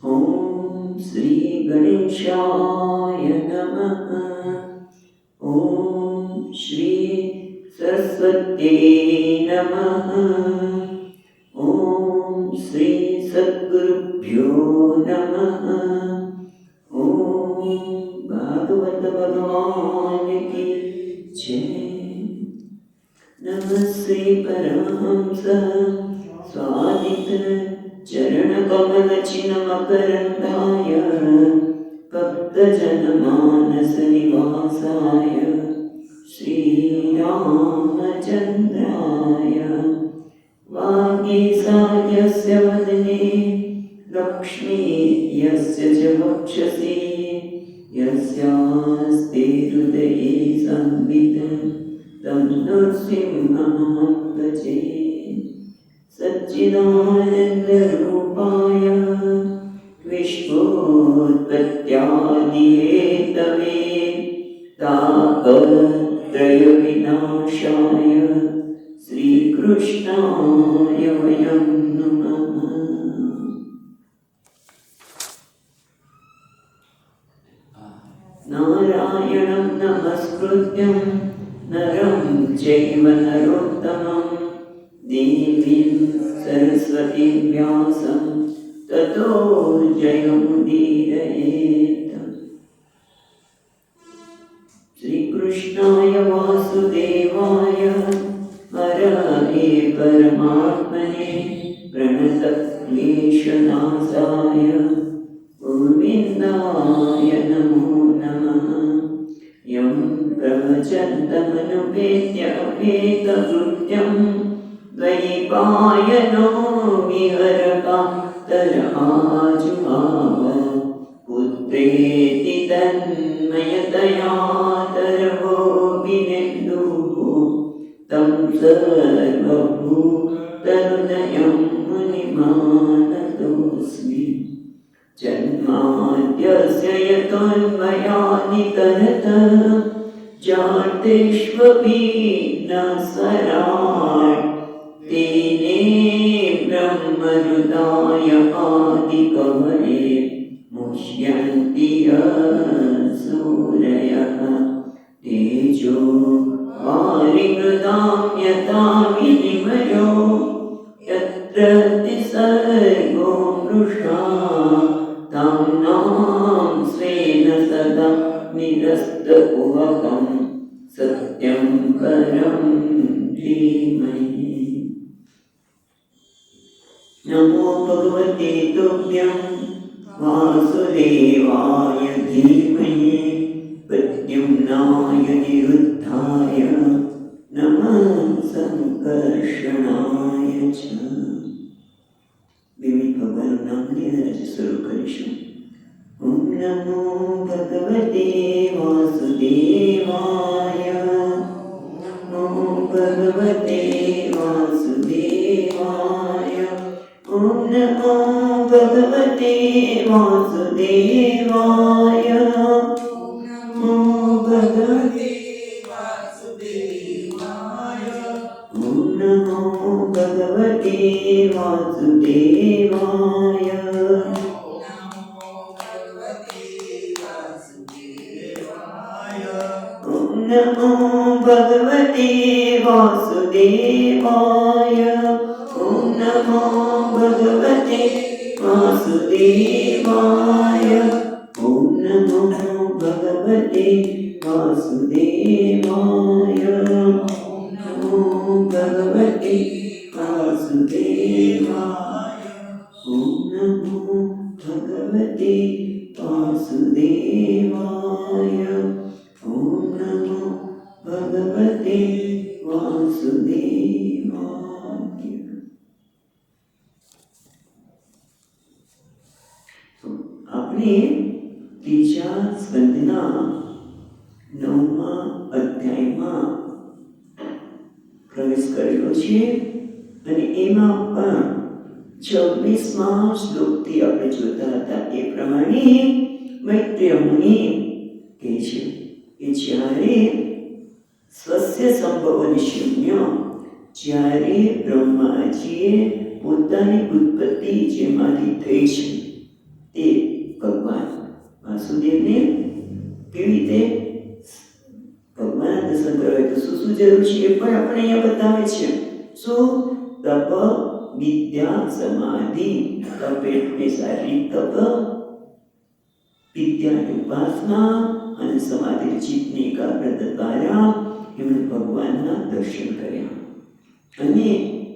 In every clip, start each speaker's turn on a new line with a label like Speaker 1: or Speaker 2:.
Speaker 1: ॐ श्री गणेशाय नमः। ॐ श्री सरस्वत्यै नमः। ॐ श्री सद्गुरुभ्यो नमः। ॐ भागवत भगवान की जय। नमः श्री परमहंस स्वादित चरण कमल चिन्मकरन्दाय भक्तजनमानस निवासाय श्रीरामचन्द्राय वागीसायस्य वदने लक्ष्मी यस्य च वक्षसि यस्यास्ते हृदये संवित् तं नृसिंहं भजे। सच्चिदानन्दरूपाय विश्वोत्पत्त्यादिहेतवे तापत्रयविनाशाय श्रीकृष्णाय वयं नमः। नारायणं नमस्कृत्यं नरं चैव नरोत्तमं देवीं सरस्वतीं व्यासं ततो जयमुदीरयेत्। श्रीकृष्णाय वासुदेवाय हरये परमात्मने प्रणतक्लेशनाशाय गोविन्दाय नमो नमः। यं प्रवचन्तमनुपेत्य अपेतकृत्यं द्वैपायनो विहरकातराजुहाव पुत्रेति तन्मयतया तरवोऽभिनेन्दुः तं सर्वभूतहृदयं मुनिमानतोऽस्मि। जन्माद्यस्य यतोऽन्वयादितरतः जातेष्वभिघ्नस्वराट् तेने ब्रह्महृदाय आदिकवये मुह्यन्ति सूरयः तेजो वारिमृदां यथा विनिमयो यत्र तिसर्गो मृषा तं नाम स्वेन सदा निरस्तकुहकं सत्यं परं धीमहि। नमो भगवते तुभ्यं वासुदेवाय धीमहि प्रद्युम्नाय निरुद्धाय नमः संकर्षणाय च। विविध भगवान नामने रज शुरू करिશું। ओम नमो भगवते वासुदेवाय। ओम भगवते वासुदेवाय। ओम नमो भगवते वासुदेवाय। ओम भगवते वासुदेवाय। ओम नमो भगवते वासुदेवाय। ओम नमो भगवते वासुदेवाय। ओम नमो भगवते वासुदेवाय। ओम नमो भगवते वासुदेवाय। ओम नमो भगवते वासुदेवाय। ओम नमो भगवते वासुदेवाय। ओम नमो भगवते वासुदेवाय। આપણે ત્રીજા સ્કંદના 9મા અધ્યાયમાં પ્રવેશ કરેલો છે અને એમાં પણ 26મા શ્લોકથી આપણે જોતા હતા એ પ્રમાણે મૈત્રેય મુનિ કહે છે કે જ્યારે સ્વસ્ય સંભવન શૂન્ય, જ્યારે બ્રહ્માજીએ પોતાની ઉત્પત્તિ જેમાંથી થઈ છે તે પણ અહીંયા બતાવે છે શું? તપ, વિદ્યા, સમાધિ. તપ એટલે શારીરિક તપ, વિદ્યાની ઉપાસના અને સમાધિ ચિત્તની એકાગ્રતા દ્વારા એમણે ભગવાનના દર્શન કર્યા અને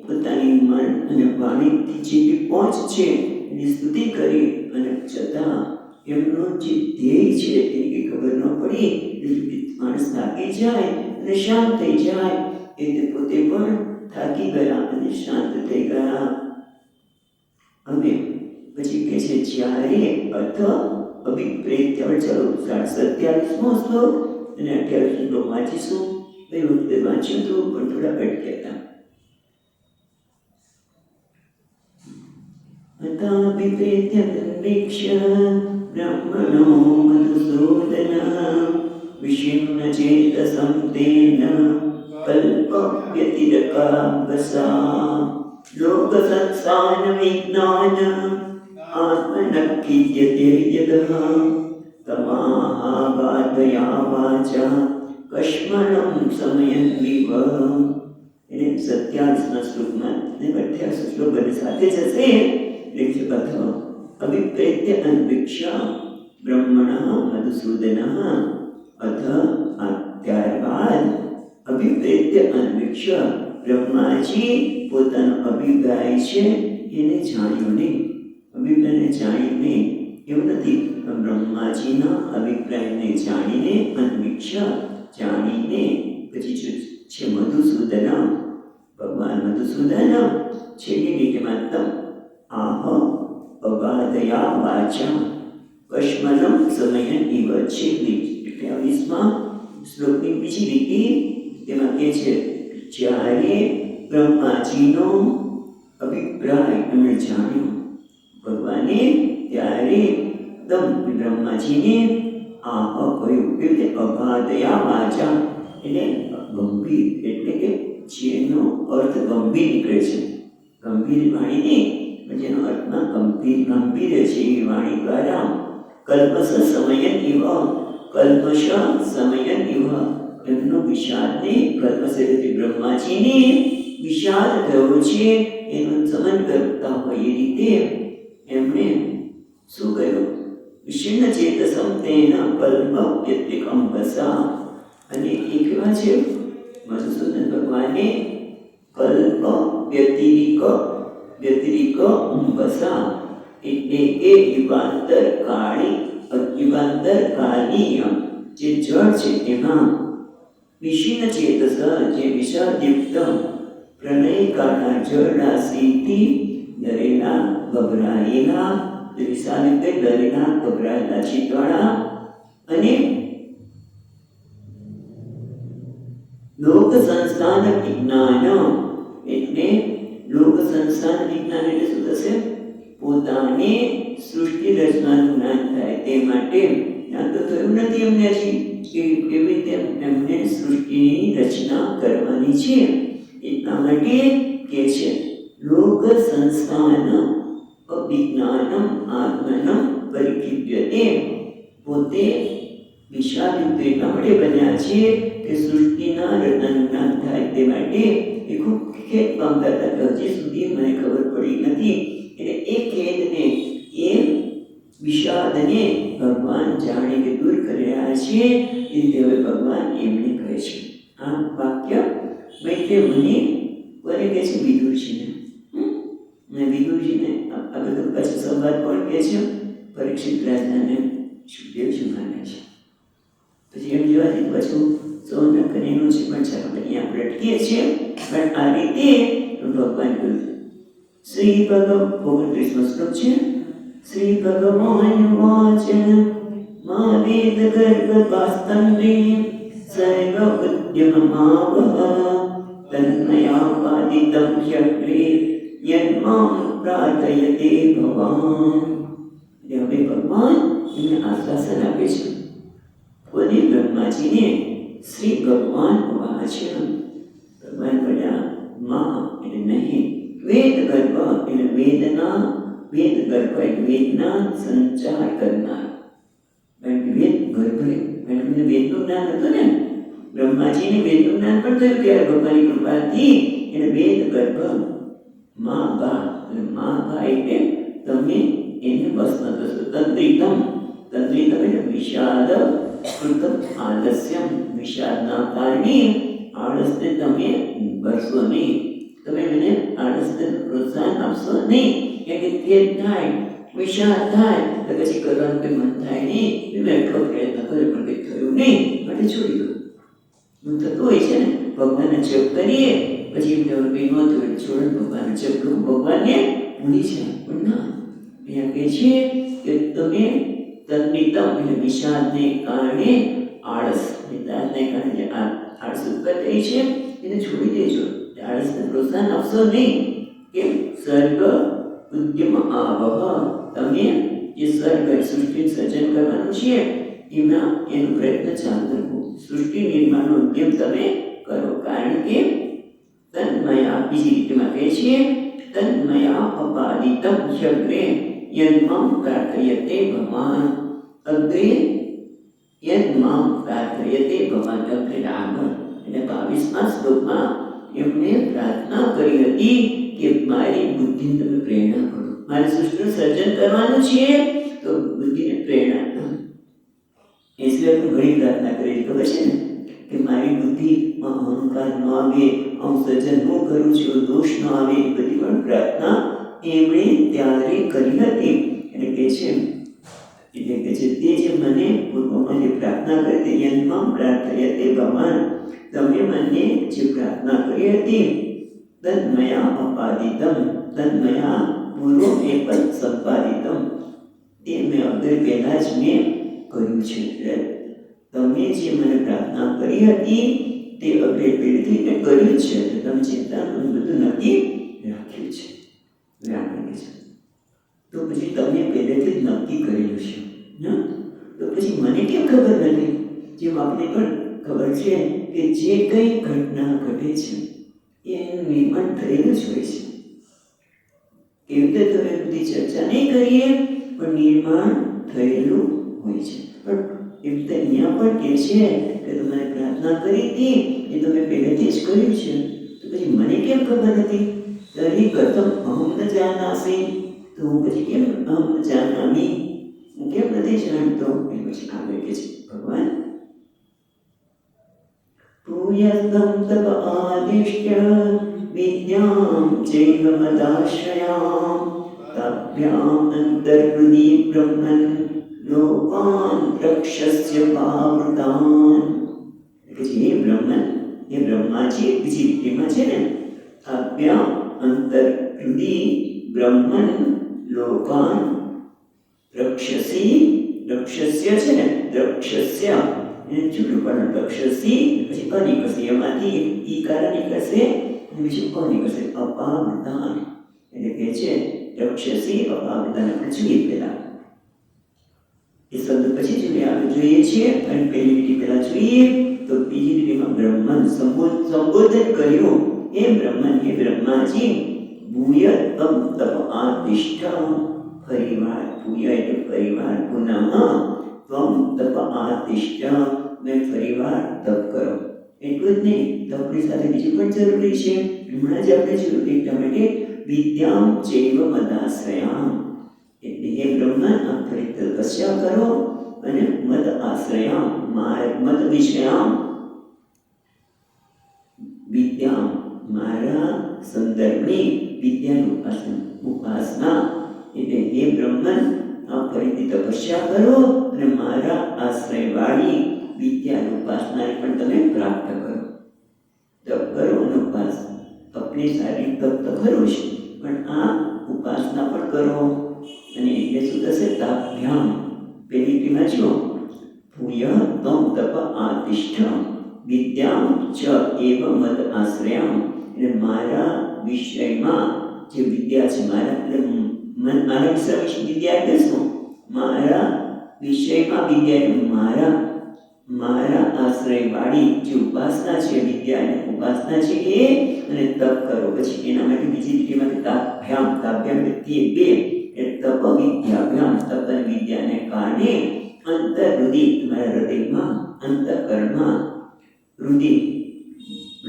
Speaker 1: પોતાની મન અને વાણીથી જેટલી પહોંચ છે એની સ્તુતિ કરી અને છતાં એમનો જે ધ્યેય છે તેની ખબર ન પડી એટલે માણસ થાકી જાય અને શાંત થઈ જાય એટલે પોતે પણ થાકી ગયા અને શાંત થઈ ગયા. હવે પછી કહે છે જ્યારે અર્થ અભિપ્રેત. ચાલો 27મો શ્લોક અને 28મો શ્લોક વાંચીશું. ગઈ વખતે વાંચ્યું હતું પણ થોડા અટક્યા હતા. અતાભિપ્રેત્ય તન્વીક્ષ્ય બ્રહ્મણો મધુસૂદનઃ વિષિન્ન ચેતસં તેન કલ્પવ્યતિરકાવસા લોક સંસાન વિજ્ઞાન આત્મનક્કિયતે યદઃ તમાહાબાધયા વાચા કશ્મલં સમયં વિવ. એને 27ના શ્લોકમાં અને 28 શ્લોક બંને સાથે જશે. એટલે અથવા અભિપ્રેત્ય અન્વિક્ષા બ્રહ્મણઃ મધુસૂદનઃ. અથ ત્યારબાદ અભિપ્રેત્ય અન્વિક્ષા બ્રહ્માજી પોતાનો અભિપ્રાય છે એને જાણ્યો નહીં. અભિપ્રાયને જાણીને એવું નથી, બ્રહ્માજીના અભિપ્રાયને જાણીને અન્વિક્ષા જાણીને પછી છે મધુસૂદન. ભગવાન મધુસૂદન છેલ્લી લીટીમાં તમ આહ અગાધયા વાચા કશ્મલમ સમયન ઇવ. છેલ્લી 28મા શ્લોકની બીજી લીટી તેમાં કહે છે જ્યારે બ્રહ્માજીનો અભિપ્રાય એમણે જાણ્યો ભગવાને ત્યારે તમ બ્રહ્માજીને આહ કહ્યું. એટલે અગાધયા વાચા એટલે ગંભીર એટલે કે જેનો અર્થ ગંભીર નીકળે છે. ગંભીર વાણીને જેનો અર્થમાં ગંભીર છે એ વાણી દ્વારા કલ્પસ સમયન ઇવ. કલ્પશ સમયન ઇવ. એમનો વિષાદને કલ્પસ એટલે બ્રહ્માજીને વિષાદ થયો છે એનું સમન કરતા હોય એ રીતે એમણે શું કહ્યું? વિષિન્ન ચેતસં તેન કલ્પવ્યતિરકાવસા. અને એ કેવા છે? મધુસૂદન ભગવાને કલ્પ વ્યતિરિક અંબસા એટલે કે યુગાંતરકાલીય જે જળ છે તેમાં વિષિન્ન ચેતસ જે વિષાદયુક્ત પ્રલયકાળના જળ રાશિથી ડરેલા ગભરાયેલા વિષાદયુક્ત ડરેલા ગભરાયેલા ચિત્તવાળા અને લોક સંસ્થાન વિજ્ઞાન એટલે લોક સંસ્થાન વિજ્ઞાન એટલે શું થશે? પોતાને સૃષ્ટિ રચનાનું જ્ઞાન થાય તે માટે. જ્ઞાન તો થયું નથી એમને હજી કે કેવી રીતે એમને સૃષ્ટિની રચના કરવાની છે. એટલા માટે કે છે લોક સંસ્થાન અવિજ્ઞાનમ આત્મનમ પરિકીપ્યતે. પોતે વિષાદયુક્ત એટલા માટે બન્યા છે કે સૃષ્ટિના રચનાનું જ્ઞાન થાય તે માટે એ ખૂબ ખેદ પામતા હતા. હજી સુધી મને ખબર પડી નથી. એટલે એ ખેદને એ વિષાદને ભગવાન જાણે કે દૂર કરી રહ્યા છે. એ હવે ભગવાન એમને કહે છે આ વાક્ય મૈત્રેય મુનિ કોને કહે છે? વિદુરજીને. વિદુરજીને આ બધું પછી સંવાદ કોણ કહે છે? પરીક્ષિત રાજાને સુખદેવજી માને છે. પછી એમ જોવા જઈએ પાછું સૌનકનું છે પણ ચાલો અહીંયા આપણે અટકીએ છીએ. પણ આ રીતે ભગવાન કહ્યું. શ્રી ભગવ 29મો શ્લોક છે. શ્રી ભગવાન વાચ મા વેદ ગર્ભપાસ્તંત્રે સર્વ ઉદ્યમમાવહ તન્મયાપાદિતં ક્ષત્રે યન્માં પ્રાર્થયતે ભવાન. હવે ભગવાન એમને આશ્વાસન આપે છે. કોને? બ્રહ્માજીને. શ્રી ભગવાન વાચ. ભગવાન બોલ્યા માં એટલે નહીં. વેદ ગર્ભ એટલે વેદના. વેદ ગર્ભ એટલે વેદના સંચાર કરનાર. કારણ કે વેદ ગર્ભ વેદનું જ્ઞાન હતું ને. બ્રહ્માજીને વેદનું જ્ઞાન પણ થયું ત્યારે ભગવાનની કૃપાથી એને વેદ ગર્ભ મા બા એટલે તમે એને ભસ્મ થશો. તંત્રિતમ એટલે વિષાદ કૃતમ આલસ્યમ, વિષાદના કારણે આળસને તમે ભરશો નહીં, તમે એને આળસને પ્રોત્સાહન આપશો નહીં. કે ખેદ થાય, વિષાદ થાય તો પછી કરવાનું કંઈ મન થાય નહીં. મેં એટલો પ્રયત્ન કર્યો પણ કંઈ થયું નહીં, માટે છોડી દો. હું થતું હોય છે ને, ભગવાનને જપ કરીએ પછી એમને કંઈ ન થયું છોડ ભગવાનને જપ કરું, ભગવાનને ભૂલી જાય. પણ ના, અહીંયા કહે છે કે તમે તન્નિતમ એટલે વિષાદને કારણે આળસ, વિષાદને કારણે જે આળસ ઉત્પન્ન થઈ છે એને છોડી દેજો. આળસને પ્રોત્સાહન આપશો નહીં. કેમ? સર્ગ ઉદ્યમ આવહ, તમે જે સર્ગ સૃષ્ટિ સર્જન કરવાનું છે એમાં એનો પ્રયત્ન ચાલુ રાખો. સૃષ્ટિ નિર્માણનો ઉદ્યમ તમે કરો. કારણ કે તન્મયા, બીજી રીતમાં કહે છે તન્મયા અપાદિતમ યજ્ઞે યન્મં પ્રાર્થયતે ભગવાન. અગ્રે યન્મં પ્રાર્થયતે ભગવાન. અગ્રે આગળ એટલે 22મા શ્લોકમાં એમણે પ્રાર્થના કરી હતી કે મારી બુદ્ધિને તમે પ્રેરણા કરો, મારી સૃષ્ટિનું સર્જન કરવાનું છે તો બુદ્ધિને પ્રેરણા કરો. એ સિવાય પણ ઘણી પ્રાર્થના કરી, ખબર છે ને, કે મારી બુદ્ધિમાં અહંકાર ન આવે, હું સર્જન હું કરું છું દોષ ન આવે, એ બધી પણ પ્રાર્થના એમણે ત્યારે કરી હતી. એટલે કે છે તે જે મને પૂર્વમાં જે પ્રાર્થના કરી હતી, યન્મં પ્રાર્થયતે ભગવાન, તમે મને જે પ્રાર્થના કરી હતી તન્મયા અપાદિતમ, તન્મયા પૂર્વ એપદ સંપાદિતમ, તે મેં અગ્ર પહેલા જ મેં કર્યું છે. તમે જે મને પ્રાર્થના કરી હતી તે અગ્રે પહેલેથી મેં કર્યું છે. તમે ચિંતા બધું નક્કી રાખ્યું છે. તો પછી તમે પહેલેથી જ નક્કી કરેલું છે ને, તો પછી મને કેમ ખબર નથી? જેમ આપણે પણ ખબર છે કે જે કંઈ ઘટના ઘટે છે એનું નિર્માણ થયેલું જ હોય છે. કેવી રીતે તમે બધી ચર્ચા નહીં કરીએ પણ નિર્માણ થયેલું હોય છે. પણ એવી રીતે અહીંયા પણ કહે છે કે તમારે પ્રાર્થના કરી હતી એ તમે પહેલેથી જ કર્યું છે, તો પછી મને કેમ ખબર નથી? તરી કથમ અહમ ન જાનાસી, તો હું પછી કેમ અહમ ન જાનામી, હું કેમ નથી જાણતો? એ પછી આગળ કહે છે ભગવાન ભૂયસ્તમ તપ આદિષ્ય વિદ્યામ ચૈવ મદાશ્રયામ તાભ્યામ અંતર્હૃદિ બ્રહ્મન લોકાન રક્ષસ્ય પાવૃતાન. હે બ્રહ્મન, એ બ્રહ્માજી બીજી રીતમાં છે ને, તાભ્યામ અંતર્હૃદિ બ્રહ્મન લોકાન રક્ષસ્ય છે ને, રક્ષસ્ય એને છૂટું પણ રક્ષસી પછી અનિકસી, એમાંથી ઈકાર નીકળશે બીજું અનિકળશે. અપાવૃતાન એટલે કે છે રક્ષસી અપાવૃતાન. આપણે જોઈએ પહેલા એ શબ્દ પછી જોઈએ છીએ અને પહેલી લીટી પહેલા જોઈએ તો બીજી લીટીમાં બ્રહ્મન સંબોધન કર્યું. હે બ્રહ્મન, હે બ્રહ્માજી, ભૂય તમ તપ આતિષ્ઠ, ફરીવાર ભૂય એટલે ફરીવાર, પુનઃ ત્વમ તપ આતિષ્ઠ, મેં ફરીવાર તપ કરો. એટલું જ નહીં, તપની સાથે બીજું પણ જરૂરી છે. હમણાં જ આપણે જોયું એટલા માટે વિદ્યામ ચૈવ મદાશ્રયામ, એટલે હે બ્રહ્મન આપ ફરી તપસ્યા કરો અને મદ આશ્રયામ, મદ વિષયામ વિદ્યામ, મારા સંદર્ભની વિદ્યાનું ઉપાસના, એટલે હે બ્રહ્મન આપ ફરીથી તપસ્યા કરો અને મારા આશ્રયવાળી વિદ્યાની ઉપાસનાને પણ તમે પ્રાપ્ત કરો. તપ કરો અને ઉપાસના, તપની સારી તપ તો ખરું છે પણ આ ઉપાસના પણ કરો. અને એટલે શું થશે? તાભ્યામ પેલી લીટીમાં જો ભૂય તમ તપ આતિષ્ઠ વિદ્યામ ચ એવ મદ આશ્રયામ, એટલે મારા વિષયમાં જે વિદ્યા છે, મારા વિષય વિદ્યા એટલે શું? મારા વિષયમાં વિદ્યા, મારા આશ્રયવાળી જે ઉપાસના છે, વિદ્યાની ઉપાસના છે એ, અને તપ કરો. પછી એના માટે બીજી લીટીમાંથી તાભ્યામ, તાભ્યામ તે બે એ તપ વિદ્યાભ્યામ, તપ અને વિદ્યાને કારણે અંતર્હૃદિ, તમારા હૃદયમાં અંતઃકરણમાં રુધિ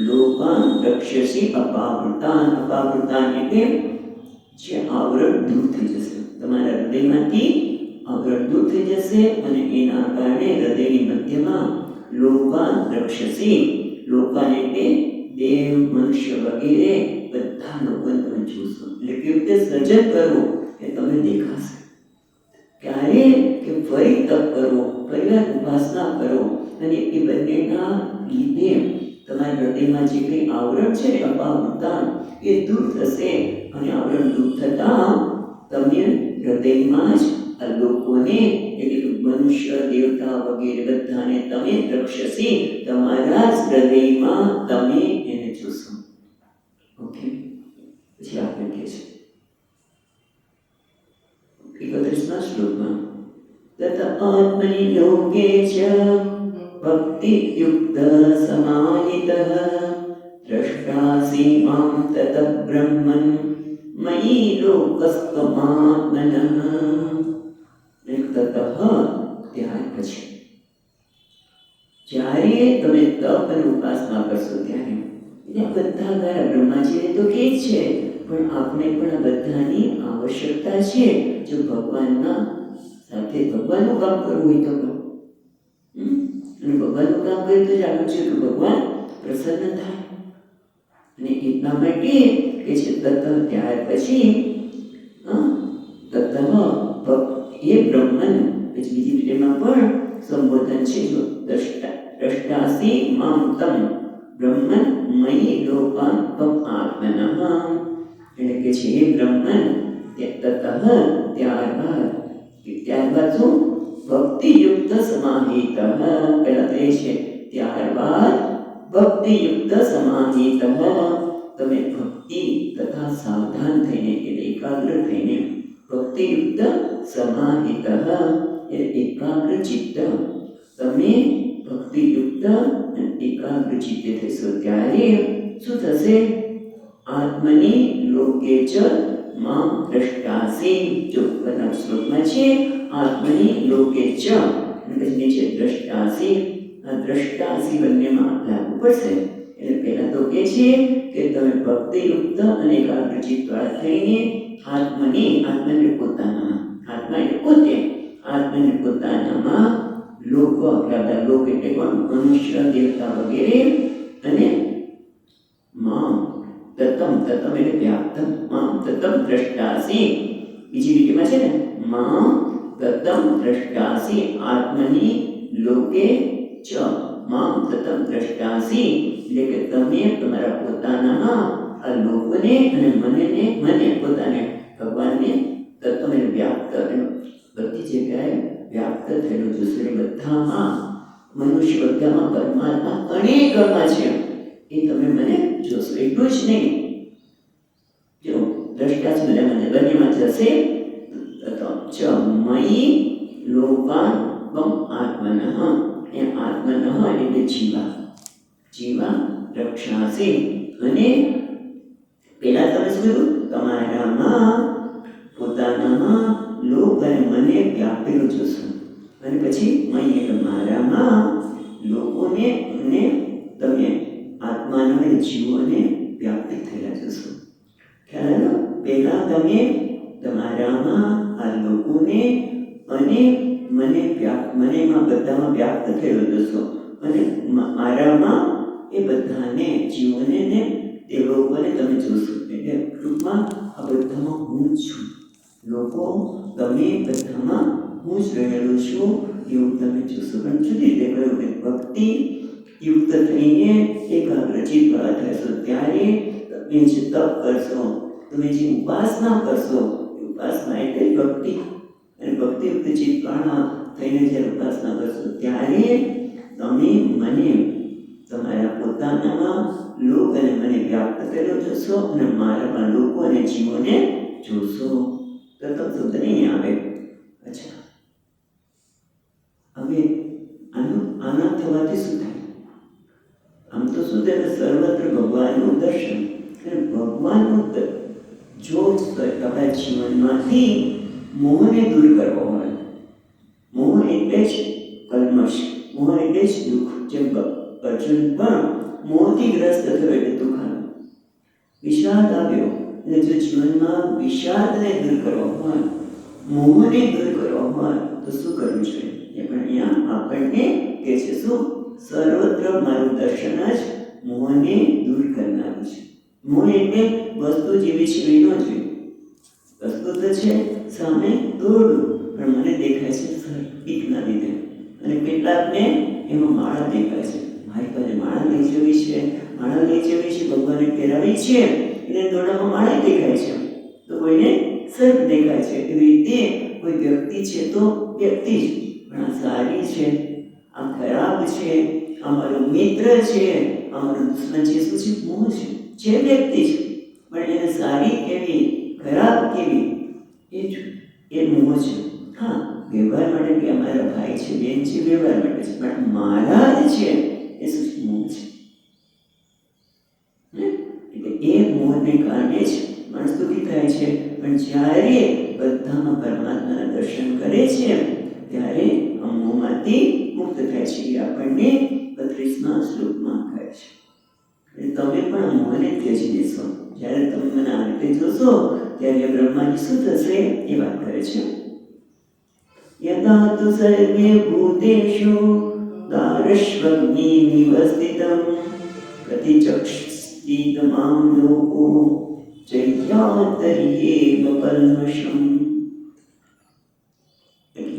Speaker 1: લોકાન રક્ષસી અપાવૃતાન. અપાવૃતાન એટલે જે આવરણ દૂર થઈ જશે, તમારા હૃદયમાંથી આવરણ દૂર થઈ જશે અને એના કારણે હૃદયની મધ્યમાં લોકાન રક્ષસી. લોકાન એટલે દેવ, મનુષ્ય વગેરે બધા લોકોને તમે જોશો. એટલે કેવી રીતે સર્જન કરવું એ તમને દેખાશે. ક્યારે કે ફરી તપ કરો, ફરીવાર ઉપાસના કરો અને એ બંનેના લીધે તમારા હૃદયમાં જે કંઈ આવરણ છે અપાવૃતાન એ દૂર થશે અને આવરણ દૂર થતાં તમે હૃદયમાં જ આ લોકોને એટલે કે મનુષ્ય, દેવતા વગેરે બધાને તમે રક્ષસી, તમારા જ હૃદયમાં તમે એને જોશો. ઓકે, પછી આપણે કહે છે 31મા શ્લોકમાં તત આત્મનિ લોકે ચ ભક્તિ યુક્ત સમાહિતઃ દ્રષ્ટાસી મામ તત બ્રહ્મન મયિ લોકસ્ત્વમાત્મનઃ. તતઃ ત્યાર પછી જ્યારે તમે તપ અને ઉપાસના કરશો ત્યારે એટલે બધા દ્વારા બ્રહ્માજીને તો કે છે, પણ આપણે પણ આ બધાની આવશ્યકતા છે. જો ભગવાનના સાથે ભગવાનનું કામ કરવું હોય તો કરો, અને ભગવાનનું કામ કરીએ તો જાણવું છે કે ભગવાન પ્રસન્ન થાય. અને એટલા માટે કે છે તત ત્યાર પછી તત એ બ્રહ્મન. પછી બીજી રીતેમાં પણ સંબોધન છે જો દ્રષ્ટાસી મામ તમ બ્રહ્મન મયિ લોકાન તમ આત્મનઃ. એટલે કે છે એ બ્રહ્મન તતઃ ત્યારબાદ શું ભક્તિયુક્ત સમાહિતઃ. પહેલા તે છે ત્યારબાદ ભક્તિયુક્ત સમાહિતઃ. તમે ભક્તિ તથા સાવધાન થઈને એટલે એકાગ્ર થઈને ભક્તિયુક્ત સમાહિતઃ એટલે એકાગ્ર ચિત્ત. તમે ભક્તિયુક્ત અને એકાગ્ર ચિત્તે થશો ત્યારે શું થશે? આત્મની લોકે ચ મામ દ્રષ્ટાસી. જો પહેલા શ્લોકમાં છે આત્મની લોકે ચ અને પછી નીચે દ્રષ્ટાસી. આ દ્રષ્ટાસી બંનેમાં લાગુ પડશે. એટલે પહેલા તો કે છે કે તમે ભક્તિયુક્ત અને એકાગ્ર ચિત્તવાળા થઈને આત્મની, આત્મને પોતાનામાં, આત્મા એટલે પોતે, આત્મને પોતાનામાં લોક એટલે પણ મનુષ્ય, દેવતા વગેરે અને મામ તતમ એટલે વ્યાપ્તમ, મામ તતમ દ્રષ્ટાસી. બીજી રીતમાં છે ને મામ તતમ દ્રષ્ટાસી આત્મની લોકે ચ મામ તતમ દ્રષ્ટાસી. એટલે કે તમે તમારા પોતાનામાં આ લોકોને અને મને પોતાને ભગવાનને તત્વ વ્યાપ્ત બધી જગ્યાએ વ્યાપ્ત થયેલું જોશે. બધામાં મનુષ્ય બધામાં પરમાત્મા અનેકમાં છે એ તમે મને જોશો. એટલું જ નહીં, જો દ્રષ્ટા મને બંનેમાં જશે ચ મયિ લોકાન ત્વમ આત્મનઃ. એ આત્મનઃ એટલે જીવા રક્ષાસી. અને પેલા તમે શું કીધું? તમારામાં પોતાનામાં લોક અને મને વ્યાપેલું જોશો. અને પછી મય એટલે મારામાં લોકોને અને તમે આત્માના જીવોને વ્યાપ્ત થયેલા જોશો. ખ્યાલ આવ્યો? પહેલા તમે તમારામાં આ લોકોને અને મનેમાં બધામાં વ્યાપ્ત થયેલો જોશો. અને મારામાં એ બધાને જીવોને ને તે લોકોને તમે જોશો. એટલે ટૂંકમાં આ બધામાં હું જ છું. લોકો તમે બધામાં હું જ રહેલો છું એવું તમે જોશો. પણ જુદી રીતે કહ્યું કે ભક્તિ યુક્ત થઈને એકાગ્રચિત થશો ત્યારે તમે જે તપ કરશો, તમે જે ઉપાસના કરશો, ઉપાસના એટલે ભક્તિ, અને ભક્તિયુક્ત ચિત્તવાળા થઈને જ્યારે ઉપાસના કરશો ત્યારે તમે મને તમારા પોતાનામાં લોક અને મને વ્યાપ્ત કરેલો જોશો અને મારામાં લોકો અને જીવોને જોશો. તત્વ શબ્દ નહીં આવે. અચ્છા, હવે આના થવાથી શું થાય? આમ તો શું થાય? સર્વત્ર ભગવાનનું દર્શન. અને ભગવાનનું જો આપણા જીવનમાંથી મોહને દૂર કરવો હોય, મોહ એટલે જ કલ્મશ, મોહ એટલે જ દુઃખ. જેમ અર્જુન પણ મોહથી ગ્રસ્ત થયો એટલે દુખાયો. વિષાદ આવ્યો એટલે જો જીવનમાં વિષાદને દૂર કરવો હોય, મોહને દૂર કરવો હોય તો શું કરવું જોઈએ? એ પણ અહીંયા આપણને કહે છે શું? સર્વત્ર મારું દર્શન જ મોહને દૂર કરનારું છે. મોહ એટલે વસ્તુ જેવી છે એવી ન જોઈએ. વસ્તુ તો છે સામે દોડવું, પણ મને દેખાય છે બીકના લીધે. અને કેટલાકને એમાં માળા દેખાય છે, મારી પાસે માળા લઈ જવી છે, માળા લઈ જવી છે, ભગવાને પહેરાવી છે એટલે દોડામાં માળા દેખાય છે, તો કોઈને સર્પ દેખાય છે. એવી રીતે કોઈ વ્યક્તિ છે તો વ્યક્તિ જ, પણ આ સારી છે, આ ખરાબ છે, આ મારો મિત્ર છે, આ મારો દુશ્મન છે, શું છે? મોહ છે. જે વ્યક્તિ છે પણ એને સારી કેવી ખરાબ કેવી એ મોહ છે. હા, વ્યવહાર માટે કે અમારા ભાઈ છે, બેન છે, વ્યવહાર માટે છે, પણ મારા જ છે એ શું છે? મોહ છે. એટલે એ મોહને કારણે જ માણસ દુઃખી થાય છે. પણ જ્યારે બધામાં પરમાત્માના દર્શન કરે છે ત્યારે આ મોહમાંથી મુક્ત થાય છે. એ આપણને 32મા શ્લોકમાં કહે છે. તમે પણ મોહને ત્યજી દેશો. જ્યારે તમે મને આ રીતે જોશો ત્યારે બ્રહ્માજી શું થશે એ વાત કરે છે. યદા તુ સર્વે ભૂતેષુ દારશ્વગ્નિ નિવસ્થિતં પ્રતિચક્ષિતમાં લોકો જય્યાતર્યેવ કલ્મષમ.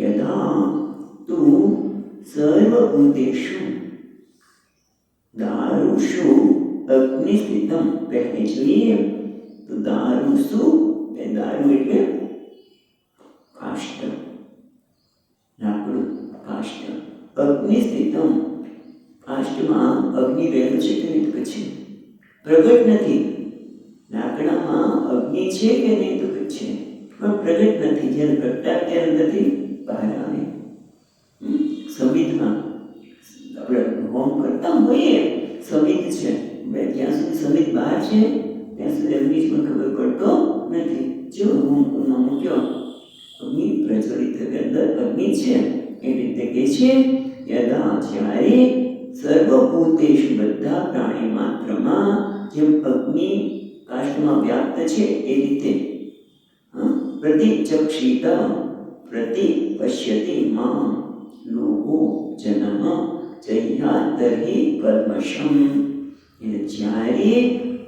Speaker 1: યદા તુ સર્વભૂતેષુ દારુષુ અગ્નિસ્થિતમ. પહેલે જોઈએ તો દારુષુ, દારૂ એટલે કાષ્ઠ, લાકડું, કાષ્ઠ. અગ્નિસ્થિતમ, કાષ્ઠમાં અગ્નિ રહેલું છે કે નહીં? પછી પ્રગટ નથી. લાકડામાં અગ્નિ છે કે નહીં? તો છે, પણ પ્રગટ નથી. જ્યારે પ્રગટાય ત્યારે અંદરથી બહાર આવે. સંવિતમાં આપણે હોમ કરતા હોઈએ, સંવિત છે, જ્યાં સુધી સંવિત બહાર છે ત્યાં સુધી અગ્નિમાં ખબર પડતો નથી. જો હોમમાં મૂક્યો, અગ્નિ પ્રજ્વલિત થતી અંદર અગ્નિ છે. એ રીતે કહે છે યદા, જ્યારે સર્વભૂતેષુ, બધા પ્રાણી માત્રમાં જેમ અગ્નિ કાષ્ઠમાં વ્યાપ્ત છે એ રીતે પ્રતિચક્ષિત પ્રતિપશ્યતિ માં લોકો જનઃ જય્યાતર્હિ કલ્મષમ. એટલે જ્યારે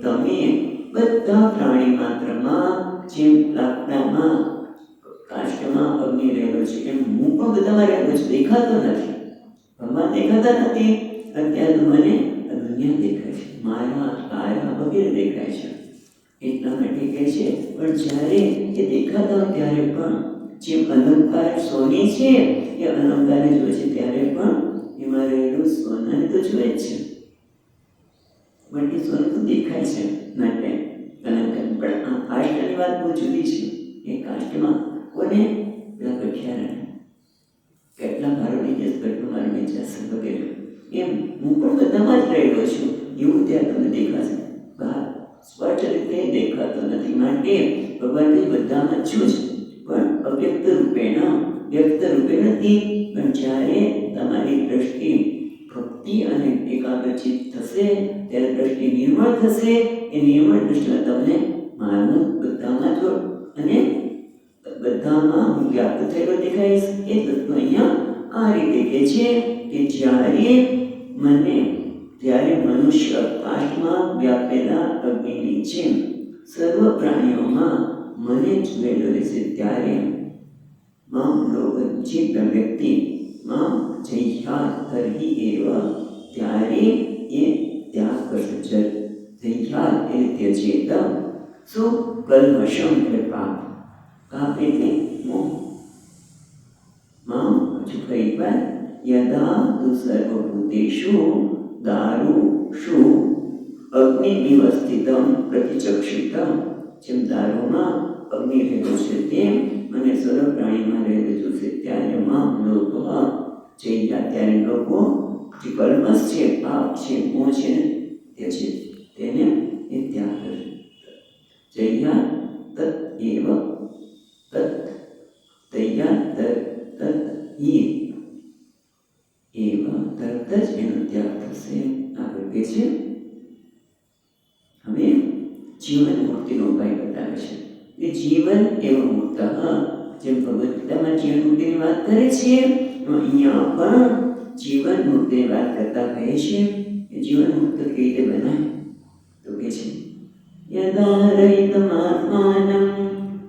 Speaker 1: તમે બધા પ્રાણી માત્રમાં જેમ લાકડામાં કાષ્ઠમાં અગ્નિ રહેલો છે એમ હું પણ બધામાં રહેલો છું. દેખાતો નથી, ભગવાન દેખાતા નથી. અત્યારે તો મને આ દુનિયા દેખાય છે, મારા તારા વગેરે દેખાય છે. એટલા માટે કહે છે પણ જ્યારે એ દેખાતા હોય ત્યારે પણ જેમ અલંકાર સોની છે એ અલંકારને જોવે છે ત્યારે પણ એમાં રહેલું સોનાને તો જોવે જ છે. પણ એ સોનું તો દેખાય છે માટે અલંકાર. પણ આ કાષ્ઠની વાત બહુ જુદી છે. એ કાષ્ઠમાં કોને પેલા કઠિયારા કેટલા ભારોની જે ઘટનું મારું વેચાશે વગેરે, એમ હું પણ બધામાં જ રહેલો છું એવું ત્યાં તમને દેખાશે. બહાર સ્પષ્ટ રીતે દેખાતો નથી. માટે ભગવાન બધામાં છું જ, પણ અવ્યક્ત રૂપે વ્યક્ત રૂપે નથી. પણ જ્યારે તમારી દ્રષ્ટિ ભક્તિ અને એકાગ્રચિત થશે ત્યારે દ્રષ્ટિ નિર્મળ થશે. એ નિર્મળ દ્રષ્ટિમાં તમને માનું બધામાં જ અને બધામાં હું વ્યાપ્ત થયેલો દેખાઈશ. એ તત્વ અહીંયા આ રીતે કહે છે કે જ્યારે મનુષ્ય કાષ્ઠમાં વ્યાપેલા અગ્નિની જેમ સર્વ પ્રાણીઓમાં મને જોયેલો રહેશે ત્યારે મામ લોક જે વ્યક્તિ મામ જય્યાતર્હિ એવ, ત્યારે એ ત્યાગ કરશે. જય્યાત એટલે ત્યજેત. શું? કલ્મષમ એટલે પાપ. પાપ એટલે મોહ. મામ, હજુ ફરી વાર, યદા તુ સર્વભૂતેષુ દારુષુ અગ્નિ નિવસ્થિતમ પ્રતિચક્ષિતમ. જેમ દારૂમાં અગ્નિ રહેલો છે તેમ મને સર્વ પ્રાણીમાં રહેલો જોશે ત્યારે મામ લોકો જય્યા, ત્યારે લોકો જે કલ્મષ છે, પાપ છે, મોહ છે તે છે તેને એ ત્યાગ કરે. જય્યા તત એવ તત તૈયા તત હિ એવ, તરત જ એનો ત્યાગ થશે. છે. હવે જીવન મુક્તિનો ઉપાય બતાવે છે. એ જીવન એવો મુક્ત, જેમ ભગવદ્ ગીતામાં જીવન મુક્તિની વાત કરે છે, અહીંયા પણ જીવન મુક્તિની વાત કરતા કહે છે કે જીવન મુક્ત કેવી રીતે બનાય? તો કે છે યદા રહિતમાત્માનં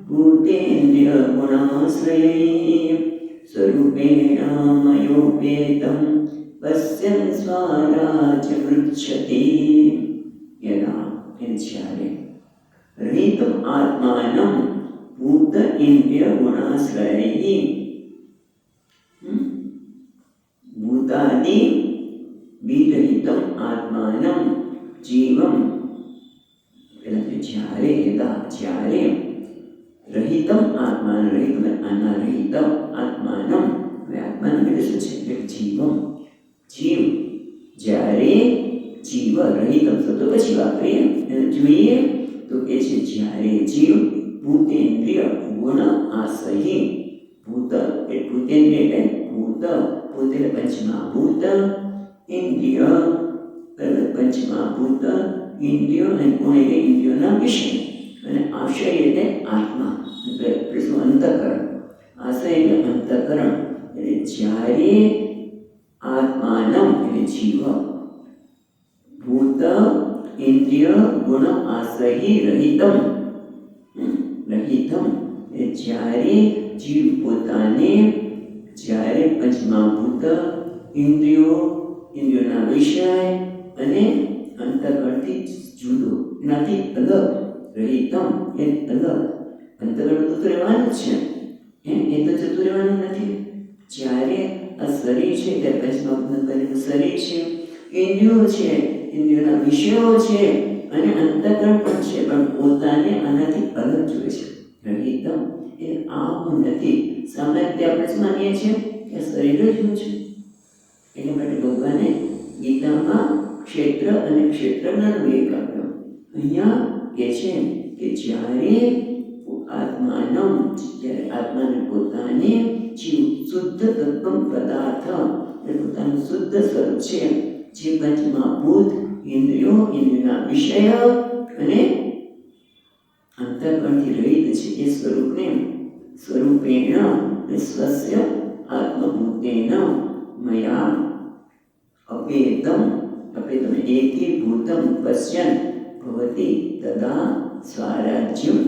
Speaker 1: ભૂતેન્દ્રિય ગુણાશ્રયૈ સ્વરૂપેણ મયોપેતં પશ્યન સ્વરાજ્ય પૃચ્છતિ. યદા જ્યારે રહિતમ આત્માનં ભૂત ઇન્દ્રિય ગુણાશ્રયૈ ભૂતાદિ વિરહિતમ આત્માનં જીવમ. જ્યારે જ્યારે રહિતમ આત્માન, રહિત અનારહિત આત્માનમ, હવે આત્માનમ એટલે શું છે? એટલે જીવમ, જીવ. જ્યારે જીવ રહિતમ શબ્દ પછી વાપરીએ જોઈએ તો એ છે જ્યારે જીવ ભૂતેન્દ્રિય ગુણ આસહી, ભૂત એ ભૂતેન્દ્રિય એટલે ભૂત, ભૂત એટલે પંચમહાભૂત, ઇન્દ્રિય પંચમહાભૂત, ઇન્દ્રિયો અને ગુણ એટલે ઇન્દ્રિયોના વિષય, અને આશય એટલે આત્મા એટલે શું? અંતઃકરણ. આશય એટલે અંતઃકરણ. એટલે જ્યારે આત્માનમ એટલે જીવ ભૂત ઇન્દ્રિય ગુણ આશ્રયી રહિતમ, રહિતમ એ જ્યારે જીવ પોતાને, જ્યારે પંચમહાભૂત ઇન્દ્રિયો, ઇન્દ્રિયોના વિષય અને અંતઃકરણથી જુદો, એનાથી અલગ, રહિતમ એ અલગ. અંતઃકરણ તો રહેવાનું જ છે, એ તો જતું રહેવાનું નથી. જ્યારે આ શરીર છે તે પંચમહાભૂતનું શરીર છે, ઇન્દ્રિયો છે, ઇન્દ્રિયોના વિષયો છે અને અંતઃકરણ પણ છે, પણ પોતાને આનાથી અલગ જુએ છે. રહિતમ એ આવું નથી. સામાન્ય રીતે આપણે શું માનીએ છીએ કે શરીર જ હું છું. એટલા માટે ભગવાને ગીતામાં ક્ષેત્ર અને ક્ષેત્રજ્ઞાન વિવેક આપ્યો. અહીંયા કહે છે કે જ્યારે આત્માનમ, જ્યારે આત્માને પોતાને જીવ શુદ્ધ તત્વ પદાર્થ એ પોતાનું શુદ્ધ સ્વરૂપ છે, જે પંચમહાભૂત ઇન્દ્રિયો, ઇન્દ્રિયોના વિષય અને અંતઃકરણથી રહિત છે, એ સ્વરૂપને સ્વરૂપેણ સ્વસ્ય આત્મભૂતેન મયા અપેતમ, અપેતમ એકીભૂતમ પશ્યન ભવતી તદા સ્વરાજ્યમ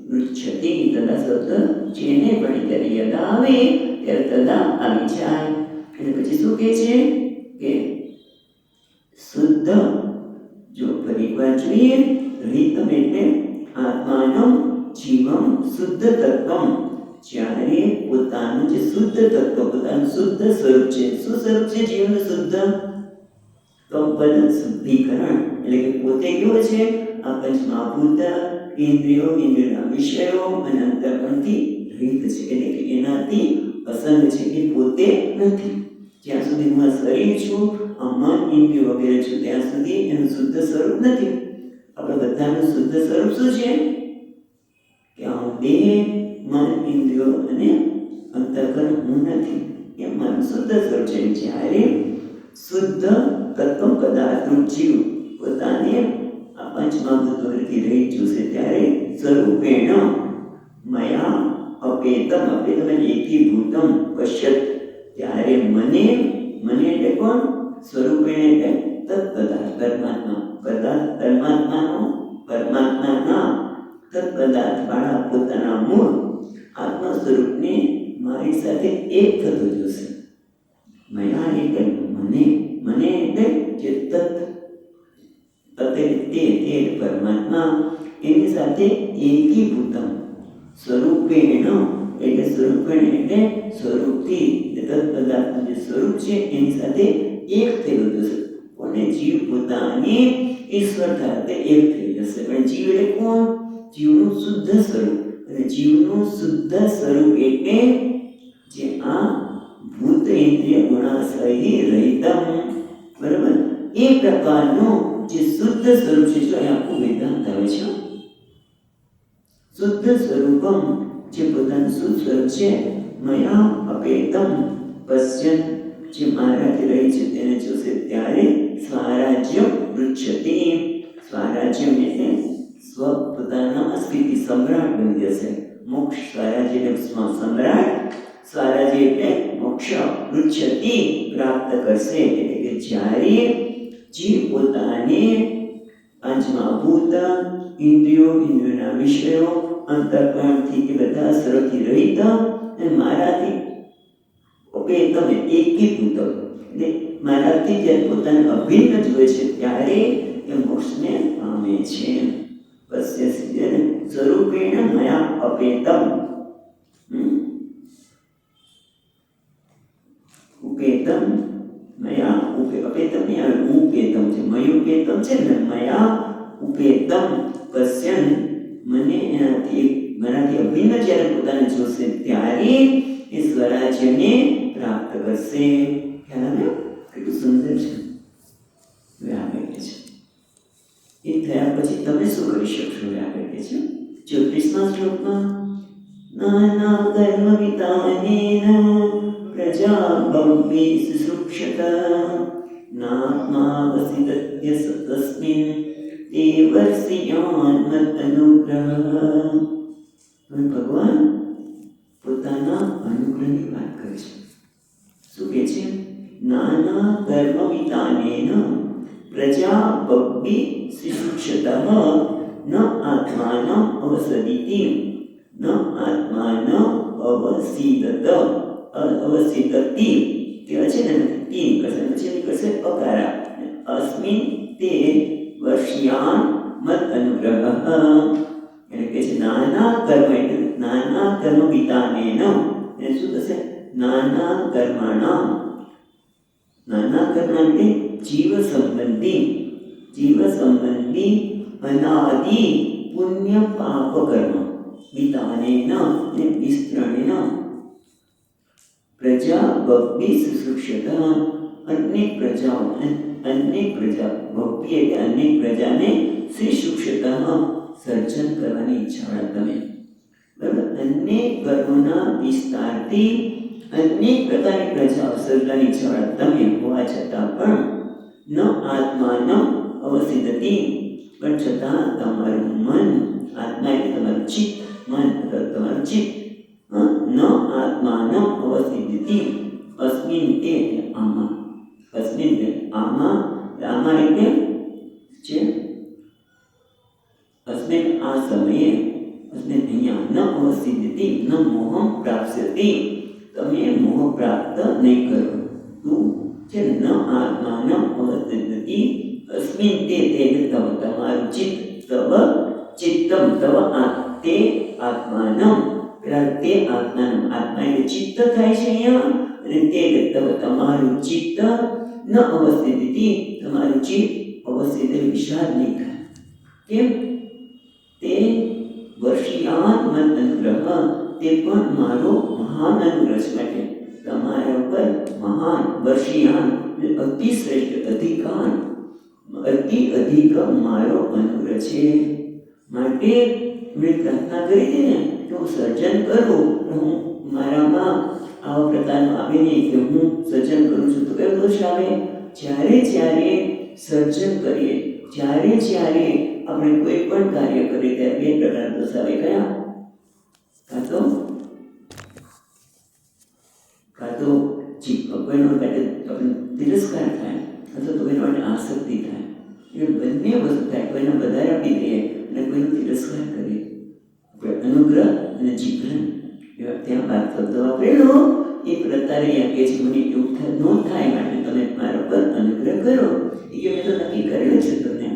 Speaker 1: પૃચ્છતિ. તદા શબ્દ જેને પણ ત્યારે યદા આવે ત્યારે તદા આવી જાય. અને પછી શું કહે છે કે શુદ્ધ, જો ફરી વાર જોઈએ, રહિતમ એટલે આત્માનમ જીવમ શુદ્ધ તત્વમ, જ્યારે પોતાનું જે શુદ્ધ તત્વ, પોતાનું શુદ્ધ સ્વરૂપ છે. શું સ્વરૂપ છે જીવનું શુદ્ધ? તો પદ શુદ્ધિકરણ, એટલે કે પોતે કેવો છે? આ પંચમહાભૂત ઇન્દ્રિયો, ઇન્દ્રિયોના વિષયો અને અંતઃકરણથી રહિત છે, એટલે કે એનાથી અસંગ છે, એ પોતે નથી. જ્યાં સુધી હું આ શરીર છું, આ મન ઇન્દ્રિયો વગેરે છું, ત્યાં સુધી એનું શુદ્ધ સ્વરૂપ નથી. આપણે બધાનું શુદ્ધ સ્વરૂપ શું છે કે આ દેહ, મન, ઇન્દ્રિયો અને અંતઃકરણ હું નથી, એ મારું શુદ્ધ સ્વરૂપ છે. જ્યારે શુદ્ધ તત્વ પદાર્થનું જીવ પોતાને આ પંચમહાભૂતોથી રહિત જોશે, ત્યારે સ્વરૂપેણ મયા અપેતમ, અપેતમ એકીભૂતમ પશ્યત, ત્યારે મને, મને એટલે કોણ? સ્વરૂપેણ એટલે તત્પદાર્થ, પરમાત્મા, પદાર્થ પરમાત્માનો, પરમાત્માના તત્પદાર્થ વાળા પોતાના મૂળ આત્મા સ્વરૂપને મારી સાથે એક થતો જોશે. મયા એટલે મને, મને એટલે જે તે પરમાત્મા, એની સાથે એકીભૂતમ સ્વરૂપેણ, એટલે સ્વરૂપેણ એટલે સ્વરૂપથી, તત્પદાર્થનું જે સ્વરૂપ છે એની સાથે એક થયેલું જશે. કોને? જીવ પોતાની ઈશ્વર સાથે એક થઈ જશે. પણ જીવ એટલે કોણ? જીવનું શુદ્ધ સ્વરૂપ. અને જીવનું શુદ્ધ સ્વરૂપ એટલે જે આ ભૂત ઇન્દ્રિય ગુણાશ્રયી રહિતમ, બરાબર, એ પ્રકારનું જે શુદ્ધ સ્વરૂપ છે. જો આખું વેદાંત આવે છે, શુદ્ધ સ્વરૂપમ, જે પોતાનું શુદ્ધ સ્વરૂપ છે, મયા અપેતમ પશ્યન, જે મારાથી રહી છે તેને જોશે, ત્યારે સ્વરાજ્ય પૃચ્છતિ. સ્વરાજ્યમ એટલે સ્વ પોતાના સ્થિતિ સમ્રાટ બની જશે. મોક્ષ સ્વરાજ્ય એટલે સમ્રાટ, સ્વરાજ્ય એટલે મોક્ષ. પૃચ્છતિ પ્રાપ્ત કરશે એટલે કે જ્યારે જીવ પોતાને પાંચમાભૂત ઇન્દ્રિયોના વિષયો અંતઃકરણથી કે બધા અસરોથી રહિત અને મારાથી તમે એકીભૂત એટલે મારાથી જ્યારે પોતાને અભિન્ન જુએ છે ત્યારે એ મોક્ષને પામે છે. પશ્યસી સ્વરૂપેણ મયા અપેતમ. ઉપેતમ મયા અપેતમ નહીં આવે, ઉપેતમ છે, મયુપેતમ છે ને, મયા ઉપેતમ પશ્યન મને એનાથી મારાથી અભિન્ન જ્યારે પોતાને જોશે ત્યારે એ સ્વરાજ્યને પ્રાપ્ત કરશે. ખ્યાલ આવ્યો? કેટલું સુંદર છે. હવે આગળ કે છે એ થયા પછી તમે શું કરી શકશો? આગળ કે છે 34મા શ્લોકમાં નાના કર્મ વિતાનેન પ્રજા બહુભિ સુસૃક્ષત નાત્માવસિતત્ય તસ્મિન તે વર્ષિયાન મદનુગ્રહ. ભગવાન પોતાના અનુગ્રહની વાત કરે છે. શું કહે છે? નાના કર્મ વિતાનેન પ્રજા બહુભિ સુસૃક્ષત ન આત્માનમ અવસદિતિ ન આત્માનમ અવસિદતિ. કહેવાય છે ને તીન કરશે પછી કરશે અકારા. અસ્મિન તે વર્ષિયાન મત અનુગ્રહ. એટલે કે છે નાના કર્મ એટલે નાના કર્મ વિતાનેન એને શું થશે? નાના કર્મણામ. નાના કર્મ એટલે જીવ સંબંધી અનાદિ પુણ્ય પાપ કર્મ વિતાનેન ને વિસ્તરણેન પ્રજા બહુભિ સુસૃક્ષત. અનેક પ્રજા બહુભિ એટલે અનેક પ્રજાને સુસૃક્ષત સર્જન કરવાની ઈચ્છા હોય તમે. બરાબર? અનેક કર્મોના વિસ્તારથી અનેક પ્રકારની પ્રજાઓ સર્જવાની ઈચ્છા હોય તમે હોવા છતાં પણ ન આત્માનમ અવસિદતિ પણ છતાં તમારું મન, આત્મા એટલે તમારું ચિત્ત, મન તમારું ચિત્ત ન આત્માનમ અવસિદતિ. અસ્મિન તે આમાં, અસ્મિન આમાં એટલે છે અસ્મિન આ સમયે, અસ્મિન અહીંયા ન અવસિદતિ ન મોહમ પ્રાપ્સ્યતિ. તમે મોહ પ્રાપ્ત નહીં કરો. તું છે ન આત્માનમ અવસિદતિ અસ્મિન તે તવ તમારું ચિત્ત, તવ ચિત્તમ તવ તે આત્માનમ. પેલા તે આત્માનમ, આત્મા એટલે ચિત્ત થાય છે અહીંયા, અને તે તવ તમારું ચિત્ત ન અવસ્થિતિ તમારું ચિત્ત અવસ્થિત વિષાદ નહીં થાય. કેમ? તે વર્ષિયાન મન અનુગ્રહ, તે પણ મારો મહાન અનુગ્રહ છે. માટે તમારા ઉપર મહાન વર્ષિયાન અતિ શ્રેષ્ઠ અધિકાર અતિ અધિક મારો અનુગ્રહ છે. માટે મેં પ્રાર્થના કરી હતી ને કે હું સર્જન કરું, હું મારામાં આવા પ્રકારનું આવે નહીં કે હું સર્જન કરું છું તો કયો દોષ આવે? જ્યારે સર્જન કરીએ, જ્યારે આપણે કોઈ પણ કાર્ય કરીએ ત્યારે બે પ્રકારના દોષ આવે. કયા? કાં તો કોઈનો માટે તિરસ્કાર થાય અથવા તો કોઈનો માટે આસક્તિ થાય. એ બંને વસ્તુ થાય. કોઈને વધારે આપી દઈએ અને કોઈનો તિરસ્કાર કરીએ. અનુગ્રહ અને જીભન ત્યાં વાત શબ્દ વાપરેલો એ પ્રકારે આપે છે. મને એવું ન થાય માટે તમે મારા પર અનુગ્રહ કરો. એ કે મેં તો નક્કી કરેલું છે તમને.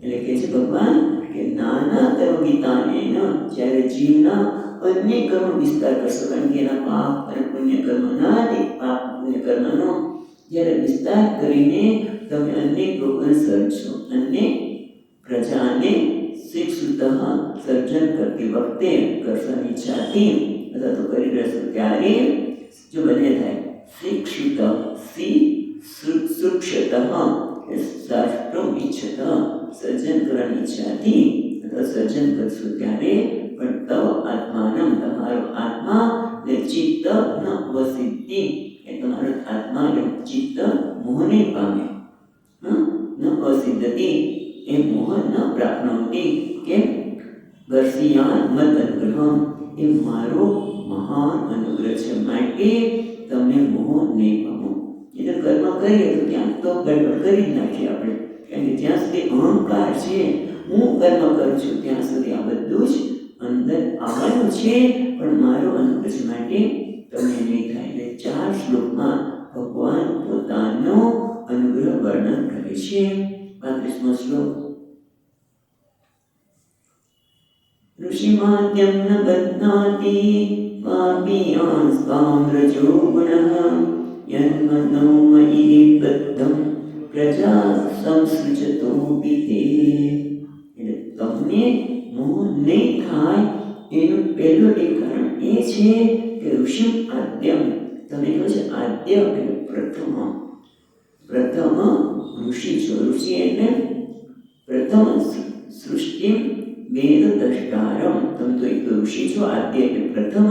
Speaker 1: એટલે કહે છે ભગવાન કે નાના કર્મ વિતાનેન, જ્યારે જીવના અનેક કર્મ વિસ્તાર કરશો, કારણ કે એના પાપ અને પુણ્ય કર્મના પાપ પુણ્ય કર્મનો જ્યારે વિસ્તાર કરીને તમે અનેક લોકોને સર્જશો, અનેક પ્રજાને શિક્ષિત સર્જન કરતી વખતે કરવાની ઈચ્છાથી અથવા તો કરી રહેશો ત્યારે જો બંને થાય શિક્ષિત સુક્ષત શાસ્ત્રમ ઈચ્છત સર્જન કરવાની ઈચ્છાથી અથવા સર્જન કરશો ત્યારે પણ તવ આત્માનમ તમારો આત્મા ને ચિત્ત ન વસિદ્ધિ એ તમારો આત્મા ચિત્ત મોહને પામે ન અસિદ્ધ વિંદતી, એ મોહ ન પ્રાપ્નોતિ, કેમ દર્શિયાન મદ અનુગ્રહમ, એ મારો મહાન અનુગ્રહ છે, માટે તમે મોહ નહીં પામો. એટલે કર્મ કરીએ તો ત્યાં તો ગડબડ કરી જ નાખીએ આપણે, કારણ કે જ્યાં સુધી અહંકાર છે, હું કર્મ કરું છું, ત્યાં સુધી આ બધું જ અંદર આવવાનું છે, પણ મારો અનુગ્રહ માટે તમને નહીં થાય. એટલે 4 શ્લોકમાં ભગવાન પોતાનો અનુગ્રહ વર્ણન કરે છે. 35મો શ્લોક. ऋषिमाद्यं न बध्नाति पापीयान् स्वां रजो गुणः यन्मनो मयि निबद्धं प्रजा संसृजतोऽपि ते. એટલે તમને મોહ નહીં થાય એનું પહેલું એક કારણ એ છે કે ઋષિ આદ્યમ, તમે કહો છો આદ્ય એટલે પ્રથમ ઋષિ છો. ઋષિ એટલે પ્રથમ સૃષ્ટિ વેદ દ્રષ્ટારમ, તમે તો એક ઋષિ છો. આદ્ય એટલે પ્રથમ,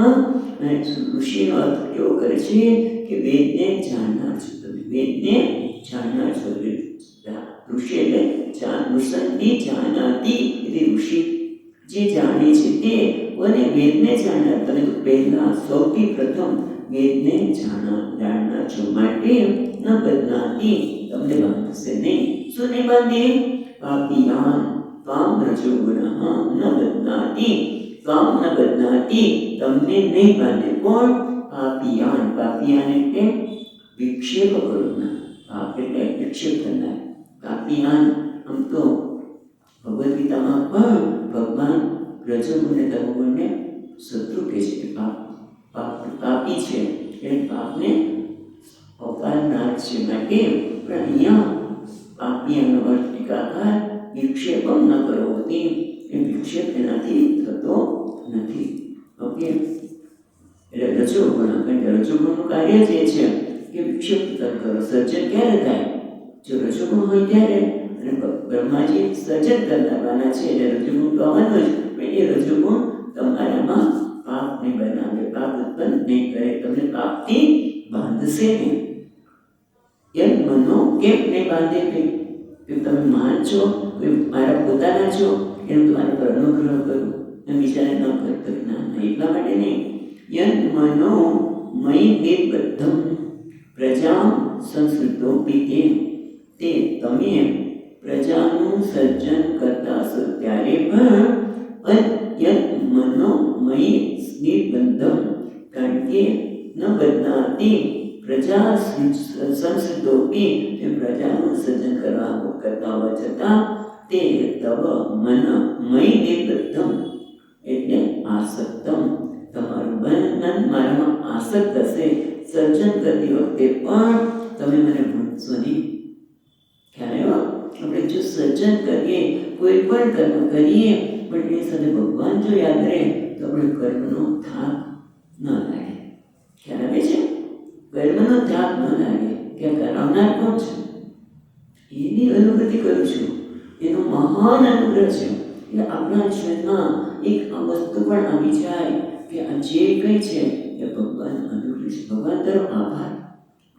Speaker 1: અને ઋષિનો અર્થ કેવો કરે છે કે વેદને જાણનાર છો, તમે વેદને જાણનાર છો. ઋષિ એટલે નુસંતી જાનાતી, એટલે ઋષિ જે જાણે છે તે, અને વેદને જાણનાર, તમે તો પહેલા સૌથી પ્રથમ વેદને જાણનાર છો, માટે ન બદનાતી, તમને બાંધશે નહીં. શું નહીં બાંધે? પાપીયાન ત્વામ રજો ગુણઃ ન બદનાતિ, ત્વામ ન બદનાતિ, તમને નહીં બાંધે. કોણ? પાપીયાન. પાપીયાન એટલે વિક્ષેપ કરનાર, પાપ એટલે વિક્ષેપ કરનાર. પાપીયાન આમ તો ભગવદ્ ગીતામાં પણ ભગવાન રજોગુણ અને તમોગુણને શત્રુ કહે છે. પાપી છે એટલે પાપને અવતારનાર છે, માટે પણ અહીંયા પાપીયાનો અર્થ ટીકાકાર વિક્ષેપમ ન કરોતિ, એ વિક્ષેપ એનાથી થતો નથી. ઓકે, એટલે રજોગુણ, કારણ કે રજોગુણનું કાર્ય જ એ છે કે વિક્ષેપ કરો. સર્જન ક્યારે થાય? જો રજોગુણ હોય ત્યારે. અને બ્રહ્માજી સર્જન કરવાના છે, એટલે રજોગુણ તો આવવાનું જ, પણ એ રજોગુણ તમારામાં પાપ નહીં બનાવે, પાપ ઉત્પન્ન નહીં કરે, તમને પાપથી બાંધશે નહીં. એમ મનો કેમ નહીં બાંધે? કે તમે મહાન છો, કોઈ મારા પોતાના છો, એનું તમારા પર અનુગ્રહ કરું, એમ વિચારે ન કરતો. ના, એટલા માટે નહીં. યન મનો મયી નિબદ્ધમ પ્રજા સંસ્કૃતોપિ તે, તમે પ્રજાનું સર્જન કરતા હશો ત્યારે પણ યન મનો મયી નિબદ્ધમ, કારણ કે ન બદનાતી પ્રજા સંસ્કૃતોપિ, તે પ્રજાનું સર્જન કરતા હોવા છતાં તે તવ મન મયી નિબદ્ધમ એટલે આસક્તમ, તમારું મન મારામાં આસક્ત હશે. સર્જન કરતી વખતે પણ તમે મને ભૂલશો નહીં. ખ્યાલ આવ્યો? આપણે જો સર્જન કરીએ, કોઈ પણ કર્મ કરીએ, પણ એ સાથે ભગવાન જો યાદ રહે તો આપણે કર્મનો થાક ન લાગે. ખ્યાલ આવે છે? કર્મનો થાક ન લાગે કે કરાવનાર કોણ છે? એની અનુભૂતિ કરું છું, એનો મહાન અનુગ્રહ છે. એટલે આપણા જીવનમાં એક આ વસ્તુ પણ આવી જાય કે આ જે કંઈ છે એ ભગવાન અનુગ્રહ છે. ભગવાન તારો આભાર,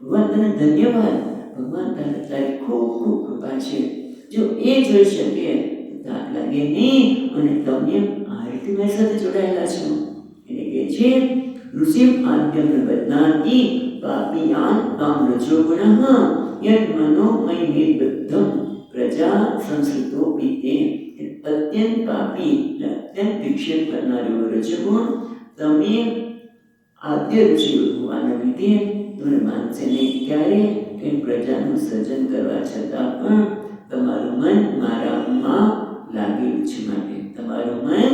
Speaker 1: ભગવાન તને ધન્યવાદ, ભગવાન તારી ખૂબ ખૂબ કૃપા છે. જો એ જોઈ શકે તો થાક લાગે નહીં. અને તમે આ રીતે મારી સાથે જોડાયેલા છો. એટલે કે છે ઋષિ આદ્યમ બદનાતિ પાપીયાન તામ રજો ગુણઃ યન મનો મયી નિબદ્ધમ પ્રજા સંસ્કૃતોપિ તે. અત્યંત પાપી, અત્યંત વિક્ષેપ કરનારો રજોગુણ તમે આદ્ય ઋષિ હોવાના લીધે તમને માનશે નહીં. ક્યારે? કે પ્રજાનું સર્જન કરવા છતાં પણ તમારું મન મારામાં લાગેલું છે, માટે તમારું મન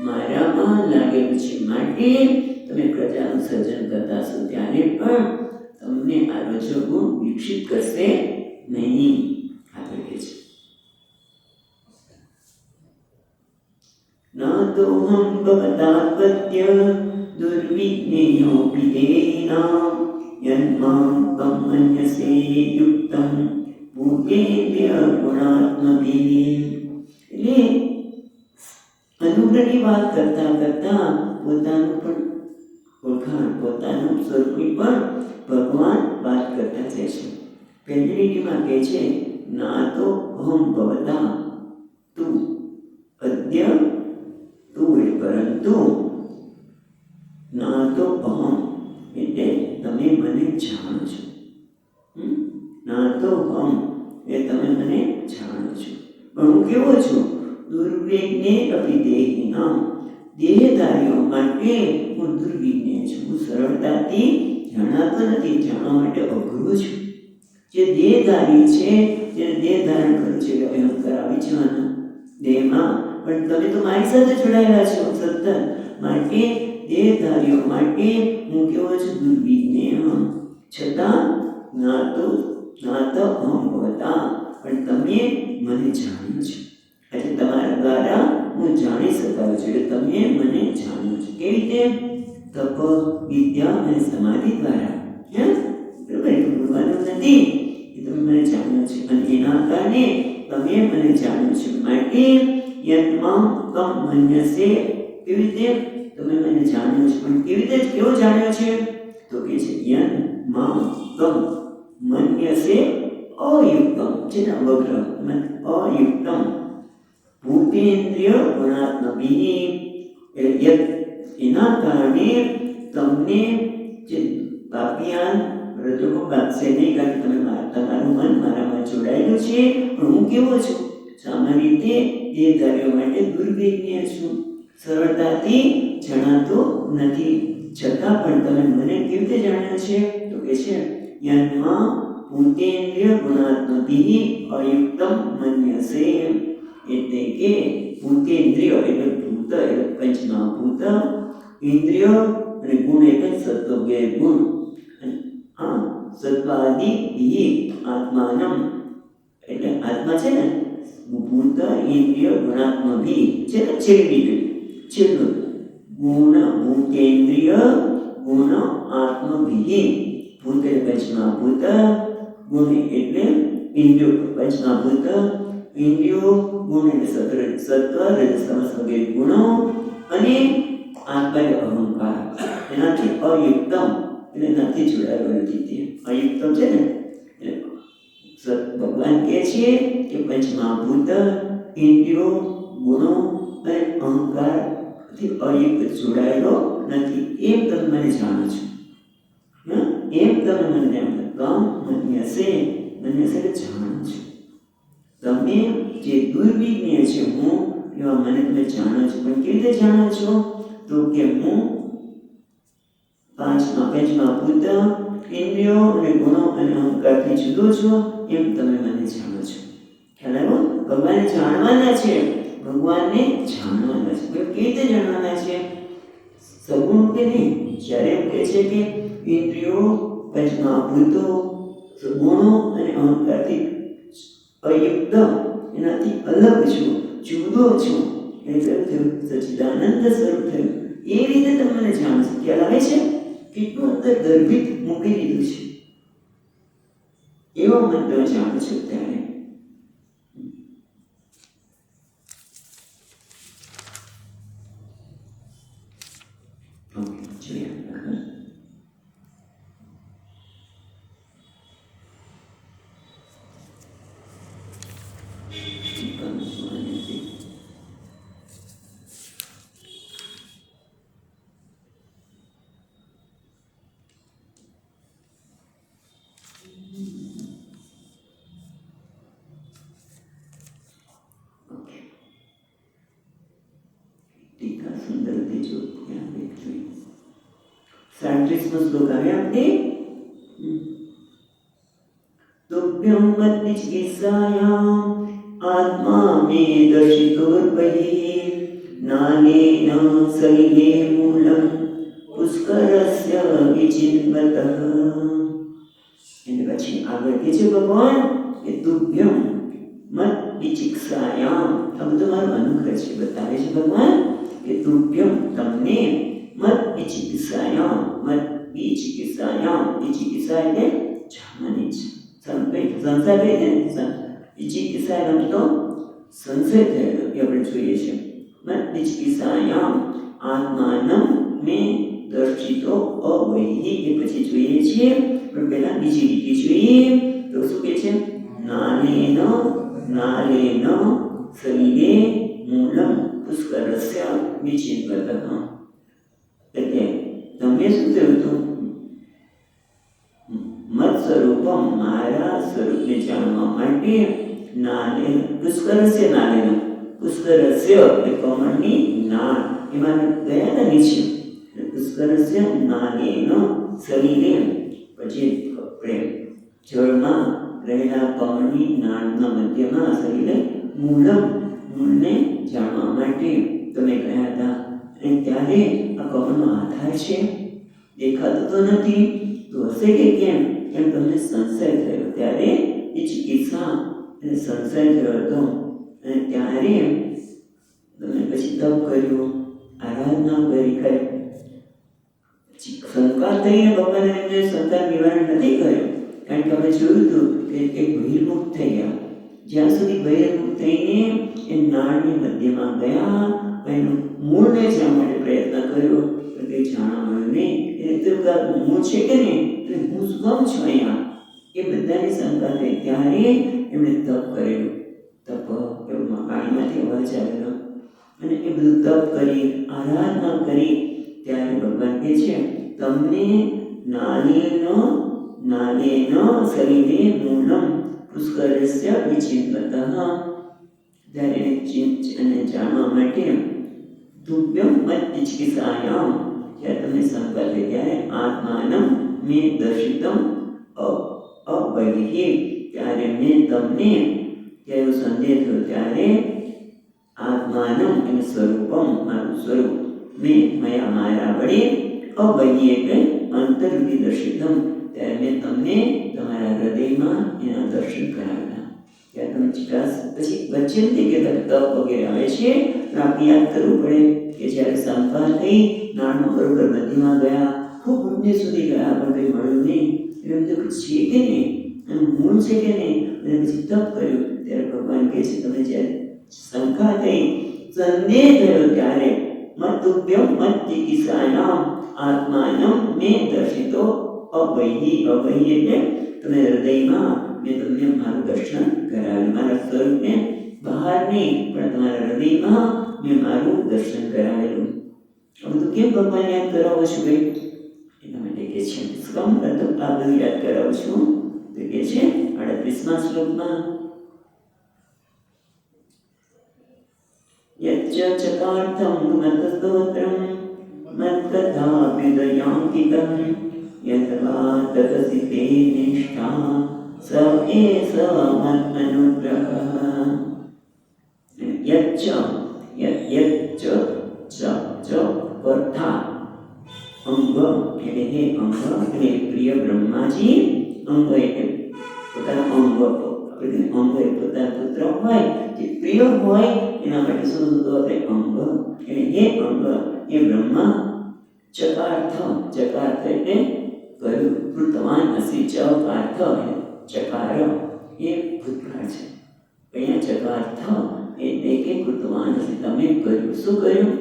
Speaker 1: મારામાં લાગેલું છે, માટે તમે પ્રજાનું સર્જન કરતા હશો ત્યારે પણ તમને આ રજોગુણ વિકસિત કરશે નહીં. આગળ કહે છે નાતોહમ ભવતાત્પત્ય દુર્વિજ્ઞેયોપિ તેનામ યન્માં તમ મન્યસે યુક્તં ભૂતેભ્ય ગુણાત્મભિઃ. એટલે અનુગ્રહની વાત કરતા કરતા પોતાનું પણ ઓળખાણ, પોતાનું સ્વરૂપની પણ ભગવાન વાત કરતા જાય છે. પહેલી લીટીમાં કહે છે જ્ઞાતો અહમ ભવતા તું અદ્ય તું પરંતુ જ્ઞાતો અહમ એટલે તમે મને જાણો છો. જ્ઞાતો અહમ એ તમે મને જાણો છો. પણ હું કેવો છું? દુર્વિજ્ઞે અપિદેહિનામ દેહધારીઓ માટે હું દુર્વિજ્ઞ છું. હું સરળતાથી જણાતો નથી, જાણવા માટે અઘરો છું. જે દેહધારી છે, જેને દેહ ધારણ કર્યું છે, કે અહંકાર આવી જવાનો દેહમાં, પણ તમે તો મારી સાથે જોડાયેલા છો સતત. માટે દેહધારીઓ માટે હું કેવો છું? દુર્વિજ્ઞ. છતાં જ્ઞાત અહમ ભવતા પણ તમે મને જાણ્યો છો. આજે તમારા દ્વારા હું જાણી શકાયો છું. એટલે તમે મને જાણ્યો છો. કેવી રીતે? તપ, વિદ્યા અને સમાધિ દ્વારા. બરાબર, એટલું બોલવાનું નથી. એ તમે મને જાણ્યો છે અને એના કારણે તમે મને જાણ્યો છો. માટે યત્માં કમ મન્યસે, કેવી રીતે તમે મને જાણ્યો છો? પણ કેવી રીતે, કેવો જાણ્યો છે? તો કે છે યત્માં કમ મન્યસે અયુક્તમ, જેના વગ્ર અયુક્તમ ભૂતેન્દ્રિય ગુણાત્મભિ, એટલે એના કારણે તમને જે પાપિયાન હૃદયનો બાંધશે નહીં, કારણ કે તમારું મન મારામાં જોડાયેલું છે. પણ હું કેવો છું? સામાન્ય રીતે દેહધારીઓ માટે દુર્વિજ્ઞ છું, સરળતાથી જણાતો નથી. છતાં પણ તમે મને કેવી રીતે જાણ્યો છે? તો કે છે યન્માં ભૂતેન્દ્રિય ગુણાત્મભિ અયુક્તમ મન્યસે, એટલે કે ભૂતેન્દ્રિય એટલે ભૂત એટલે પંચમહાભૂત, ઇન્દ્રિયો અને ગુણ એટલે સત્વ ગુણ, સત્વાદિ આત્માનમ એટલે આત્મા છે ને, ભૂત ઇન્દ્રિય ગુણાત્મભિ છે ને, છેલ્લું ગુણ ભૂતેન્દ્રિય ગુણ આત્મભિ. ભૂત એટલે પંચમહાભૂત, ગુણ એટલે ઇન્દ્રિયો, પંચમહાભૂત ઇન્દ્રિયો, ગુણ એટલે સત્વ રજસ વગેરે ગુણો, અને આત્મા એટલે અહંકાર. એનાથી અયુક્તમ એટલે નથી જોડાયેલો નથી. તે અયુક્તમ છે ને, એટલે ભગવાન કહે છે કે પંચમહાભૂત ઇન્દ્રિયો, ગુણો અને અહંકારથી અયુક્ત જોડાયેલો નથી. એમ તમે મને જાણો છો. એમ તમે મને મન્યસે જાણો છો. તમે જે દુર્વિજ્ઞ છે હું, એવા મને તમે જાણો છો. પણ કેવી રીતે જાણો છો? તો કે હું પંચમહાભૂત ઇન્દ્રિયો અને ગુણો અને અહંકારથી જુદો છું, એમ તમે મને જાણો છો. ખ્યાલ આવ્યો? ભગવાનને જાણવાના છે, ભગવાનને જાણવાના છે. કેવી રીતે જાણવાના છે? સગુણ કે નહીં? જ્યારે એમ કહે છે કે ઇન્દ્રિયો, પંચમહાભૂતો, ગુણો અને અહંકારથી અયુક્ત, એનાથી અલગ છું, જુદો છું, એટલે સચ્ચિદાનંદ સ્વરૂપ થયું. એ રીતે તમે મને જાણો છો. ખ્યાલ આવે છે? કેટલું અંદર ગર્ભિત મૂકી દીધું છે. એવો મને તમે જાણો છો. ત્યારે જોઈએ સુંદર રીતે જો આપણે જોઈએ. 37મો શ્લોક આવે આપણે. तुभ्यं मद्विचिकित्सायाम् आत्मा मे दर्शितोर्बहिः ज्ञानेन सलिले मूलं पुष्करस्य विचिन्वतः. એટલે પછી આગળ કે છે ભગવાન કે તુભ્યમ મત વિચિકિત્સાયામ, આ બધું મારો અનુગ્રહ છે, બતાવે છે ભગવાન કે તુભ્યમ તમને, મત વિચિકિત્સાયામ, મત વિચિકિત્સાયામ, વિચિકિત્સા એટલે જાણવાની છે. સંસાર કઈ છે? વિચિકિત્સા એટલે તો સંશય થયેલો, એ આપણે જોઈએ છે. મત વિચિકિત્સાયામ આત્માનમ મે દર્શિતો અવૈહિ, એ પછી જોઈએ છીએ. પણ પહેલા બીજી લીટી જોઈએ તો શું કહે છે? નાનેન નાલેન શરીરે મૂલમ પુષ્કરસ્ય વિચિત્રતઃ. એટલે તમે શું થયું હતું? મત સ્વરૂપમ, મારા સ્વરૂપને જાણવા માટે નાને પુષ્કરસ્ય નાલેન, પુષ્કરસ્ય એટલે કમળની નાળ એમાં ગયા ને નીચે, પુષ્કરસ્ય નાલેન શરીરે, પછી પ્રેમ જળમાં રહેલા કમળની નાળના મધ્યમાં શરીરે મૂલમ, મૂળને જાણવા માટે તમે ગયા હતા. અને ત્યારે આ કમળનો આધાર છે, દેખાતો તો નથી, તો હશે કે કેમ એમ તમને સંશય થયો. ત્યારે એ ચિકિત્સા અને સંશય થયો હતો. અને ત્યારે તમે પછી તપ કર્યું, આરાધના કરી, શંકા થઈને ભગવાને એમને શંકા નિવારણ નથી કર્યું. કારણ કે અમે જોયું હતું કે એ બહિર્મુખ થઈ ગયા. જ્યાં સુધી બહિર્મુખ થઈને એ નાળની મધ્યમાં ગયા, એનું મૂળને જાણવા માટે પ્રયત્ન કર્યો, તો તે જાણવા મળ્યું નહીં. એને તો મૂળ છે કે નહીં, એટલે હું શું છું અહીંયા, એ બધાની શંકા થઈ. ત્યારે એમણે તપ કરેલું. તપ એવું પાણીમાંથી અવાજ આવેલો અને એ બધું તપ કરી, આરાધના કરી. ત્યારે ભગવાન કહે છે, તમને નાલેન શરીરે મૂલમ પુષ્કરસ્ય વિચિત્રતઃ. ત્યારે એને જાણવા માટે તુભ્યમ મત ચિકિત્સાયામ, જ્યારે તમને શંકા થઈ ત્યારે આત્માનમ મેં દર્શિતમ અબહિઃ, ત્યારે મેં તમને, ત્યારે સંદેહ થયો ત્યારે આત્માનમ એનું સ્વરૂપમ, મારું સ્વરૂપ, મેં મયા મારા વડે અબહિઃ એટલે અંતર્વિધિ દર્શિતમ, ત્યારે મેં તમને તમારા હૃદયમાં એના દર્શન કરાવેલા. ત્યારે તમે ચિકાસ પછી વચ્ચે નથી કહેતા તપ વગેરે આવે છે, પણ આપણે યાદ કરવું પડે કે જ્યારે શંકા થઈ, નાળમાં બરોબર મધ્યમાં ગયા, ખૂબ ઊંડે સુધી ગયા, પણ કંઈ મળ્યું નહીં. એટલે બધું છે કે નહીં, એનું મૂળ છે કે નહીં, અને પછી તપ કર્યું. ત્યારે ભગવાન કહે છે, તમે જ્યારે શંકા થઈ, સંદેહ થયો ત્યારે મતુભ્યમ મત ચિકિત્સાયામ આત્માનમ મેં દર્શિતો અબહિઃ. અબહિઃ એટલે તમે હૃદયમાં મેં તમને મારું દર્શન કરાવ્યું. મારા સ્વરૂપને બહાર નહીં, પણ તમારા હૃદયમાં મેં મારું દર્શન કરાવેલું. આ બધું કેમ ભગવાન યાદ કરાવો છું ભાઈ? એના માટે કહે છે, આ બધું યાદ કરાવું છું. તો કહે છે 38મા શ્લોકમાં, યચ્ચ ચકાર્થમ મતસ્તોત્રમ મત્કથાભ્યુદયાંકિતમ યથવા તદસि તે નિષ્ઠા સ એષ મદનુગ્રહઃ. યચ્ચ વર્થા અંગ એટલે હે અંગ, એટલે પ્રિય બ્રહ્માજી. અંગ એટલે પોતાના અંગ, અંગ એ પોતાના પુત્ર હોય, જે પ્રિય હોય એના માટે શું આપણે અંગ, એટલે હે અંગ એ બ્રહ્મા ચકાર્થ, ચકાર્થ એટલે કર્યું, કૃતવાન અસી, ચકાર્થ ચકાર એ ભૂતકાળ છે. અહીંયા ચકાર્થ એટલે કે કૃતવાન અસી, તમે કર્યું. શું કર્યું?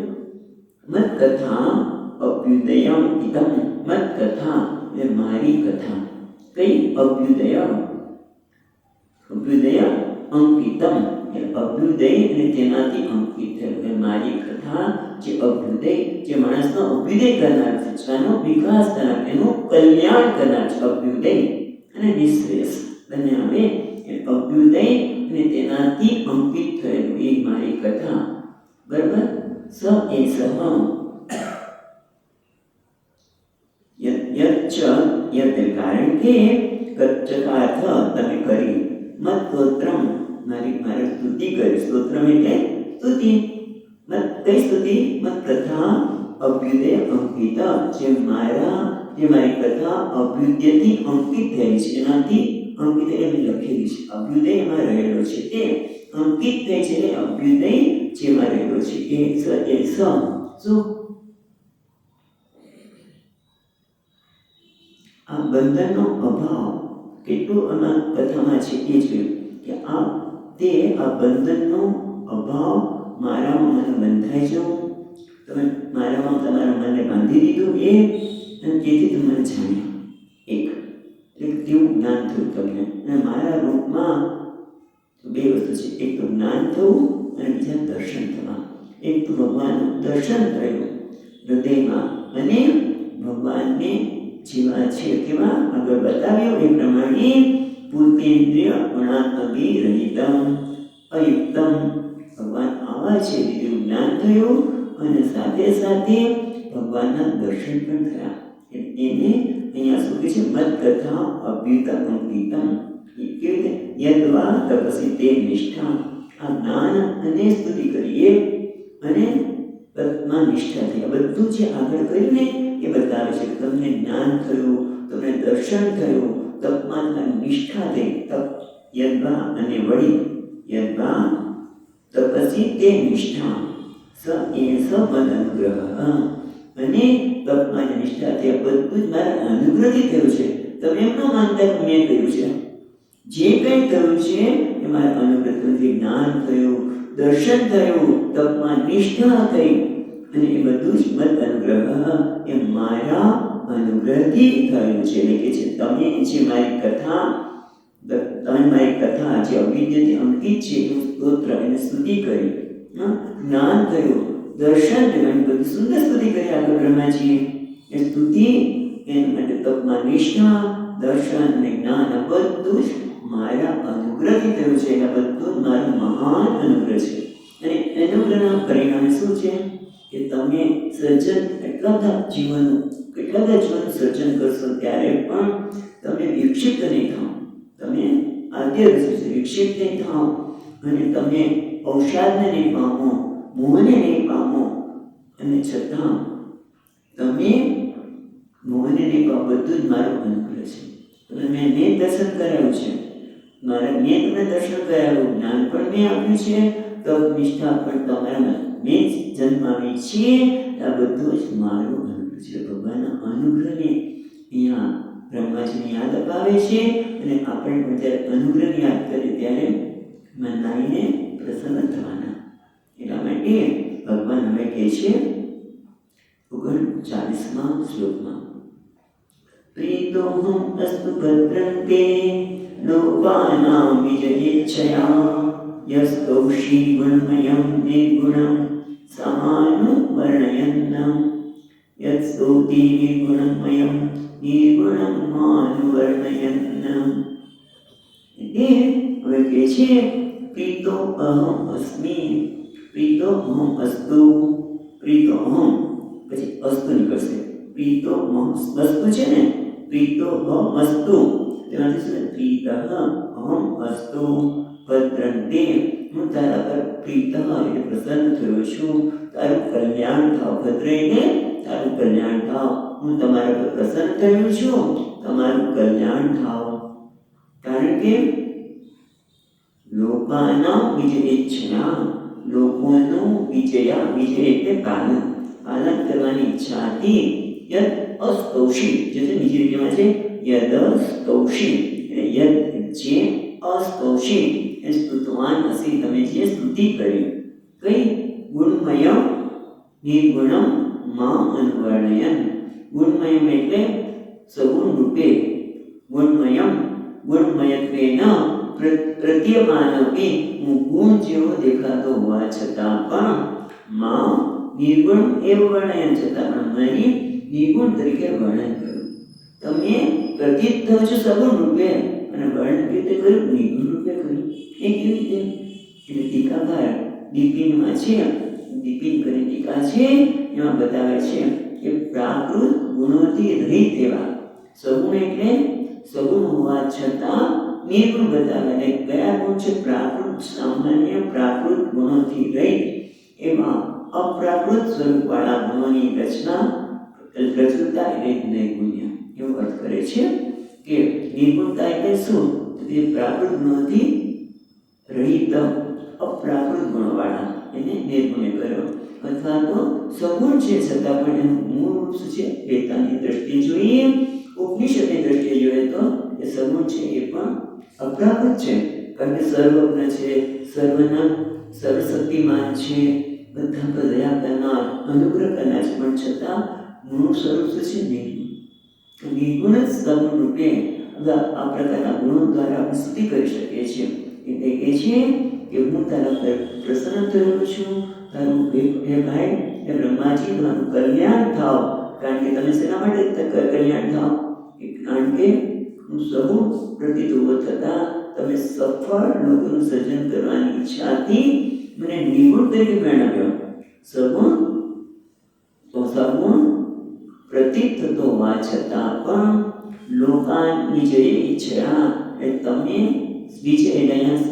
Speaker 1: મત કથા અભ્યુદયમ ઇદમ. મત કથા એટલે મારી કથા. કઈ? અભ્યુદય, અભ્યુદય અંકિતમ, અભ્યુદય અને તેનાથી અંકિત થયેલું મારી કથા. જે અભ્યુદય, જે માણસનો અભ્યુદય કરનાર છે, એનો વિકાસ કરનાર, એનું કલ્યાણ કરનાર છે. અભ્યુદય અને નિશ્રેયસ બંને આવે. અભ્યુદય અને તેનાથી અંકિત થયેલું એ મારી કથા. બરાબર? સ એ સહ કારણ કે ચકાર્થ તમે કરી, મત સ્તોત્રમ મારી સ્તુતિ કરી. સ્તોત્રમ એટલે સ્તુતિ. મત કઈ સ્તુતિ? મત કથા અભ્યુદય અંકિત, જે મારી કથા અભ્યુદયથી અંકિત થયેલી છે, એનાથી અંકિત એટલે લખેલી છે. અભ્યુદય એમાં રહેલો છે, તે અંકિત થઈ છે. એટલે અભ્યુદય જેમાં રહેલો છે એ શું? આ બંધનનો અભાવ કેટલું આમાં કથામાં છે એ જોયું કે આ બંધનનો અભાવ મારામાં મને બંધાઈ જવું, તમે મારામાં તમારા મનને બાંધી દીધું, એ અને તેથી તમે મને જાણ્યા. એક એટલે એવું જ્ઞાન થયું તમને. અને મારા રૂપમાં બે વસ્તુ છે, એક તો જ્ઞાન થવું અને બીજા દર્શન થવા. એક તો ભગવાનનું દર્શન થયું હૃદયમાં અને ભગવાનને જેવા છે કેવા આગળ બતાવ્યો એ પ્રમાણે પૂતેન્દ્રિય ગુણાત્મવિરહિતમ અયુક્તમ ભગવાન આવા છે બીજું જ્ઞાન થયું અને સાથે સાથે ભગવાનના દર્શન પણ થયા. એને અહીંયા શું કહે છે, મત કથા અભ્યુતમ અંકિતમ. એ કેવી રીતે યદ્વા તપસી તે નિષ્ઠા. આ જ્ઞાન અને સ્તુતિ કરીએ અને તપમાં નિષ્ઠા થઈ. આ બધું જે આગળ કર્યું ને એ બતાવે છે કે તમને જ્ઞાન થયું, તમને દર્શન થયું, તપમાં નિષ્ઠા થઈ. તપ યદ્વા અને વળી યદ્વા તપસી તે નિષ્ઠા સ એ સ મદ અનુગ્રહ. અને તપમાં નિષ્ઠા થઈ બધું જ મારા અનુગ્રહથી થયું છે. તમે એમ ન માનતા કે મેં કર્યું છે. જે કંઈ થયું છે એ મારા અનુગ્રહથી જ્ઞાન થયું, દર્શન થયું, તપમાં નિષ્ઠા થઈ અને એ બધું જ મત અનુગ્રહ એ મારા અનુગ્રહથી થયું છે. એટલે કે છે તમે જે મારી કથા જે અવિદ્યાથી અંકિત છે એનું સ્તોત્ર એને સ્તુતિ કરી, જ્ઞાન થયું, દર્શન થયું, બધી સુંદર સ્તુતિ કરી આગળ બ્રહ્માજીએ. એ સ્તુતિ એના માટે તપમાં નિષ્ઠા, દર્શન અને જ્ઞાન બધું જ મારા અનુગ્રહથી થયું છે. એના બધું મારું મહાન અનુગ્રહ છે. અને અનુગ્રહના પરિણામે શું છે કે તમે સર્જન કેટલા બધા જીવનનું સર્જન કરશો ત્યારે પણ તમે વિક્ષિપ્ત નહીં થાઓ. તમે આદ્ય વિક્ષિપ્ત નહીં થાઓ અને તમે અવસાદને નહીં પામો, મોહને નહીં પામો. અને છતાં તમે મોહને નહીં પામો. બધું જ મારો અનુગ્રહ છે. મેં દર્શન કરાવ્યું છે, મેં તમને દર્શન કરાવ્યું, જ્ઞાન પણ મેં આપ્યું છે, તપ નિષ્ઠા પણ તમારામાં મેં જ જન્માવી છે. આ બધું જ મારું અનુગ્રહ છે. ભગવાનના અનુગ્રહને અહીંયા બ્રહ્માજીને યાદ અપાવે છે અને આપણે પણ જ્યારે અનુગ્રહ યાદ કરીએ ત્યારે મનાઈને પ્રસન્ન થવાના. એટલા માટે ભગવાન હવે કહે છે 39મા શ્લોકમાં, પ્રીતોહમ અસ્તુ ભદ્રં તે લોકાનાં વિજયેચ્છયા યસ્તૌષી ગુણમયં નિર્ગુણં સમાનુવર્ણયન્નં યત્સ્તૌતિ નિર્ગુણમયં નિર્ગુણં માનુવર્ણયન્નં. એટલે હવે કહે છે પ્રીતો અહમ અસ્મિ, પ્રીતો અહમ અસ્તુ, પ્રીતો અહમ પછી અસ્તુ નીકળશે. પ્રીતો અસ્તુ છે ને, પ્રીતો અહમ અસ્તુ તેનાથી શું પ્રીત અહમ અસ્તુ ભદ્રંતે. હું તારા પર પ્રીત એટલે પ્રસન્ન થયો છું, તારું કલ્યાણ થાવ. ભદ્ર એટલે તારું કલ્યાણ થાવ. હું તમારા પર પ્રસન્ન થયો છું, તમારું કલ્યાણ થાવ. કારણ કે લોકાના વિજયેચ્છયા, લોકોનું વિજય એટલે પાલન કરવાની ઈચ્છાથી યદ અસ્તૌષી, જે બીજી રીતમાં છે યદ સ્તૌષી, યદ જે અસ્તૌષી એ સ્તુતવાન હસી, તમે જે સ્તુતિ કરી કઈ ગુણમય નિર્ગુણમ માં અનુવર્ણયન. ગુણમયમ એટલે સગુણ રૂપે, ગુણમયત્વેન પ્રત્યમાનપી, હું ગુણ જેવો દેખાતો હોવા છતાં પણ માં નિર્ગુણ એવું વર્ણયન છતાં પણ મારી નિર્ગુણ તરીકે વર્ણન કર્યું. તમે પ્રતીત થયો છો સગુણ રૂપે અને વર્ણન રીતે કર્યું નિર્ગુણ રૂપે કર્યું. એ કેવી રીતે? એટલે ટીકાકાર દીપિનમાં છે, દીપિન કરી ટીકા છે, એમાં બતાવે છે કે પ્રાકૃત ગુણોથી રહિત એવા સગુણ એટલે સગુણ હોવા છતાં નિર્ગુણ બતાવે. અને કયા ગુણ છે? પ્રાકૃત, સામાન્ય પ્રાકૃત ગુણોથી રહિત એવા અપ્રાકૃત સ્વરૂપવાળા ગુણોની રચના રચુતા એટલે નૈગુણ્ય એવો અર્થ કરે છે. કે નિર્ગુણતા એટલે શું? તે પ્રાકૃત ગુણોથી રહિત અપ્રાકૃત ગુણોવાળા એને નિર્ગુણ્ય કર્યો. અથવા તો સગુણ છે છતાં પણ એનું મૂળ રૂપ શું છે? વેદાંતની દ્રષ્ટિએ જોઈએ, ઉપનિષદની દ્રષ્ટિએ જોઈએ તો એ સગુણ છે એ પણ અપ્રાકૃત છે. કારણ કે સર્વજ્ઞ છે, સર્વશક્તિમાન છે, બધા પર દયા કરનાર, અનુગ્રહ કરનાર છે, પણ છતાં મૂળ સ્વરૂપ શું છે? નિર્ગુણ. નિર્ગુણ જ સગુણ રૂપે આ પ્રકારના ગુણો દ્વારા આપણે સ્તુતિ કરી શકીએ છીએ. એટલે કહે છે કે હું તારા પર પ્રસન્ન થયો છું, તારું હે ભાઈ હે બ્રહ્માજી તમારું કલ્યાણ થાવ. કારણ કે તમે શેના માટે કલ્યાણ થાવ? કારણ કે હું સગુણ પ્રતીત હોવા છતાં તમે સફળ લોકોનું સર્જન કરવાની ઈચ્છાથી મને નિગુણ તરીકે મેળવ્યો. સગુણ પ્રતીત થતો હોવા છતાં પણ લોકાની જે ઈચ્છા એ તમે બીજે અહીંયા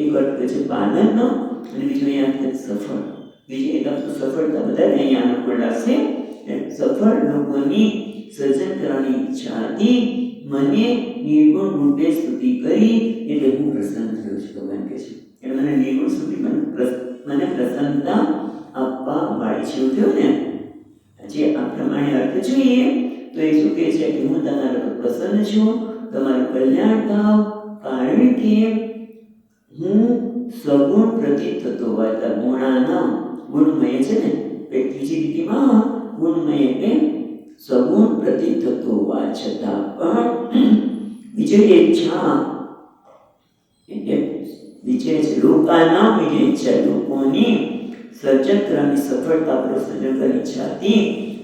Speaker 1: એક અર્થ છે પાલનનો અને બીજો અહીંયા સફળ. બીજી એક અર્થ સફળતા બધાને અહીંયા અનુકૂળ લાગશે. સફળ લોકોની સર્જન કરવાની ઈચ્છાથી મને નિર્ગુણ રૂપે સ્તુતિ કરી એટલે હું પ્રસન્ન થયો છું. ભગવાન કહે છે એટલે મને નિર્ગુણ સ્તુતિ મને પ્રસન્નતા આપવા વાળી છે. એવું થયું ને? જે આ પ્રમાણે અર્થ જોઈએ તો એ શું કહે છે કે હું તમારા પર પ્રસન્ન છું, તમારું કલ્યાણ થાવ. કારણ કે હું સગુણ પ્રતીત થતો હોય ગુણાના ગુણમય છે ને ત્રીજી રીતિમાં ગુણમય એટલે સગુણ પ્રતીત થતો હોવા છતાં પણ વિજય ઈચ્છા એટલે વિજય છે લોકોના વિજય ઈચ્છા લોકોની સર્જન કરવાની સફળતા પ્રસન્ન કરી ઈચ્છાથી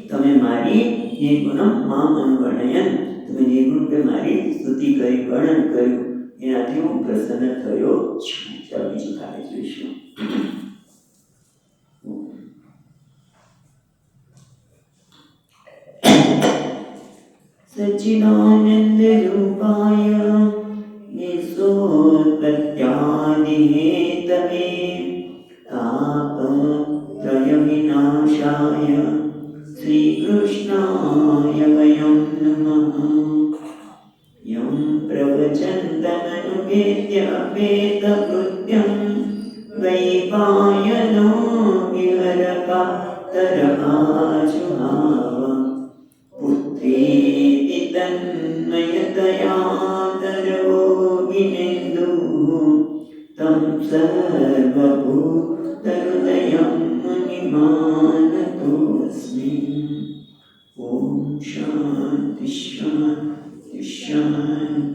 Speaker 1: તમે મારી નિર્ગુણમ મામ અનુવર્ણયન તમે નિર્ગુણ રૂપે મારી સ્તુતિ કરી વર્ણન કર્યું એનાથી હું પ્રસન્ન થયો છું. ચાલો બીજું કાર્ય જોઈશું. સચ્ચિદાનંદ રૂપાય નિસોત્પત્યાદિહેતવે તાપત્રય વિનાશાય શ્રી કૃષ્ણાય વયં નમઃ. યં પ્રવચन्तમનુપેત્ય વેદકૃત્યં વૈપાયનો વિહરકાતરઆજુહાવ પુત્રેતિ તન્મયતયા તરવોગિનેन्दુઃ तं સર્વભૂતહૃદયં મુનિમાનતોऽસ્મિ. ઓમ શાંતિ શાંતિ શાંતિ.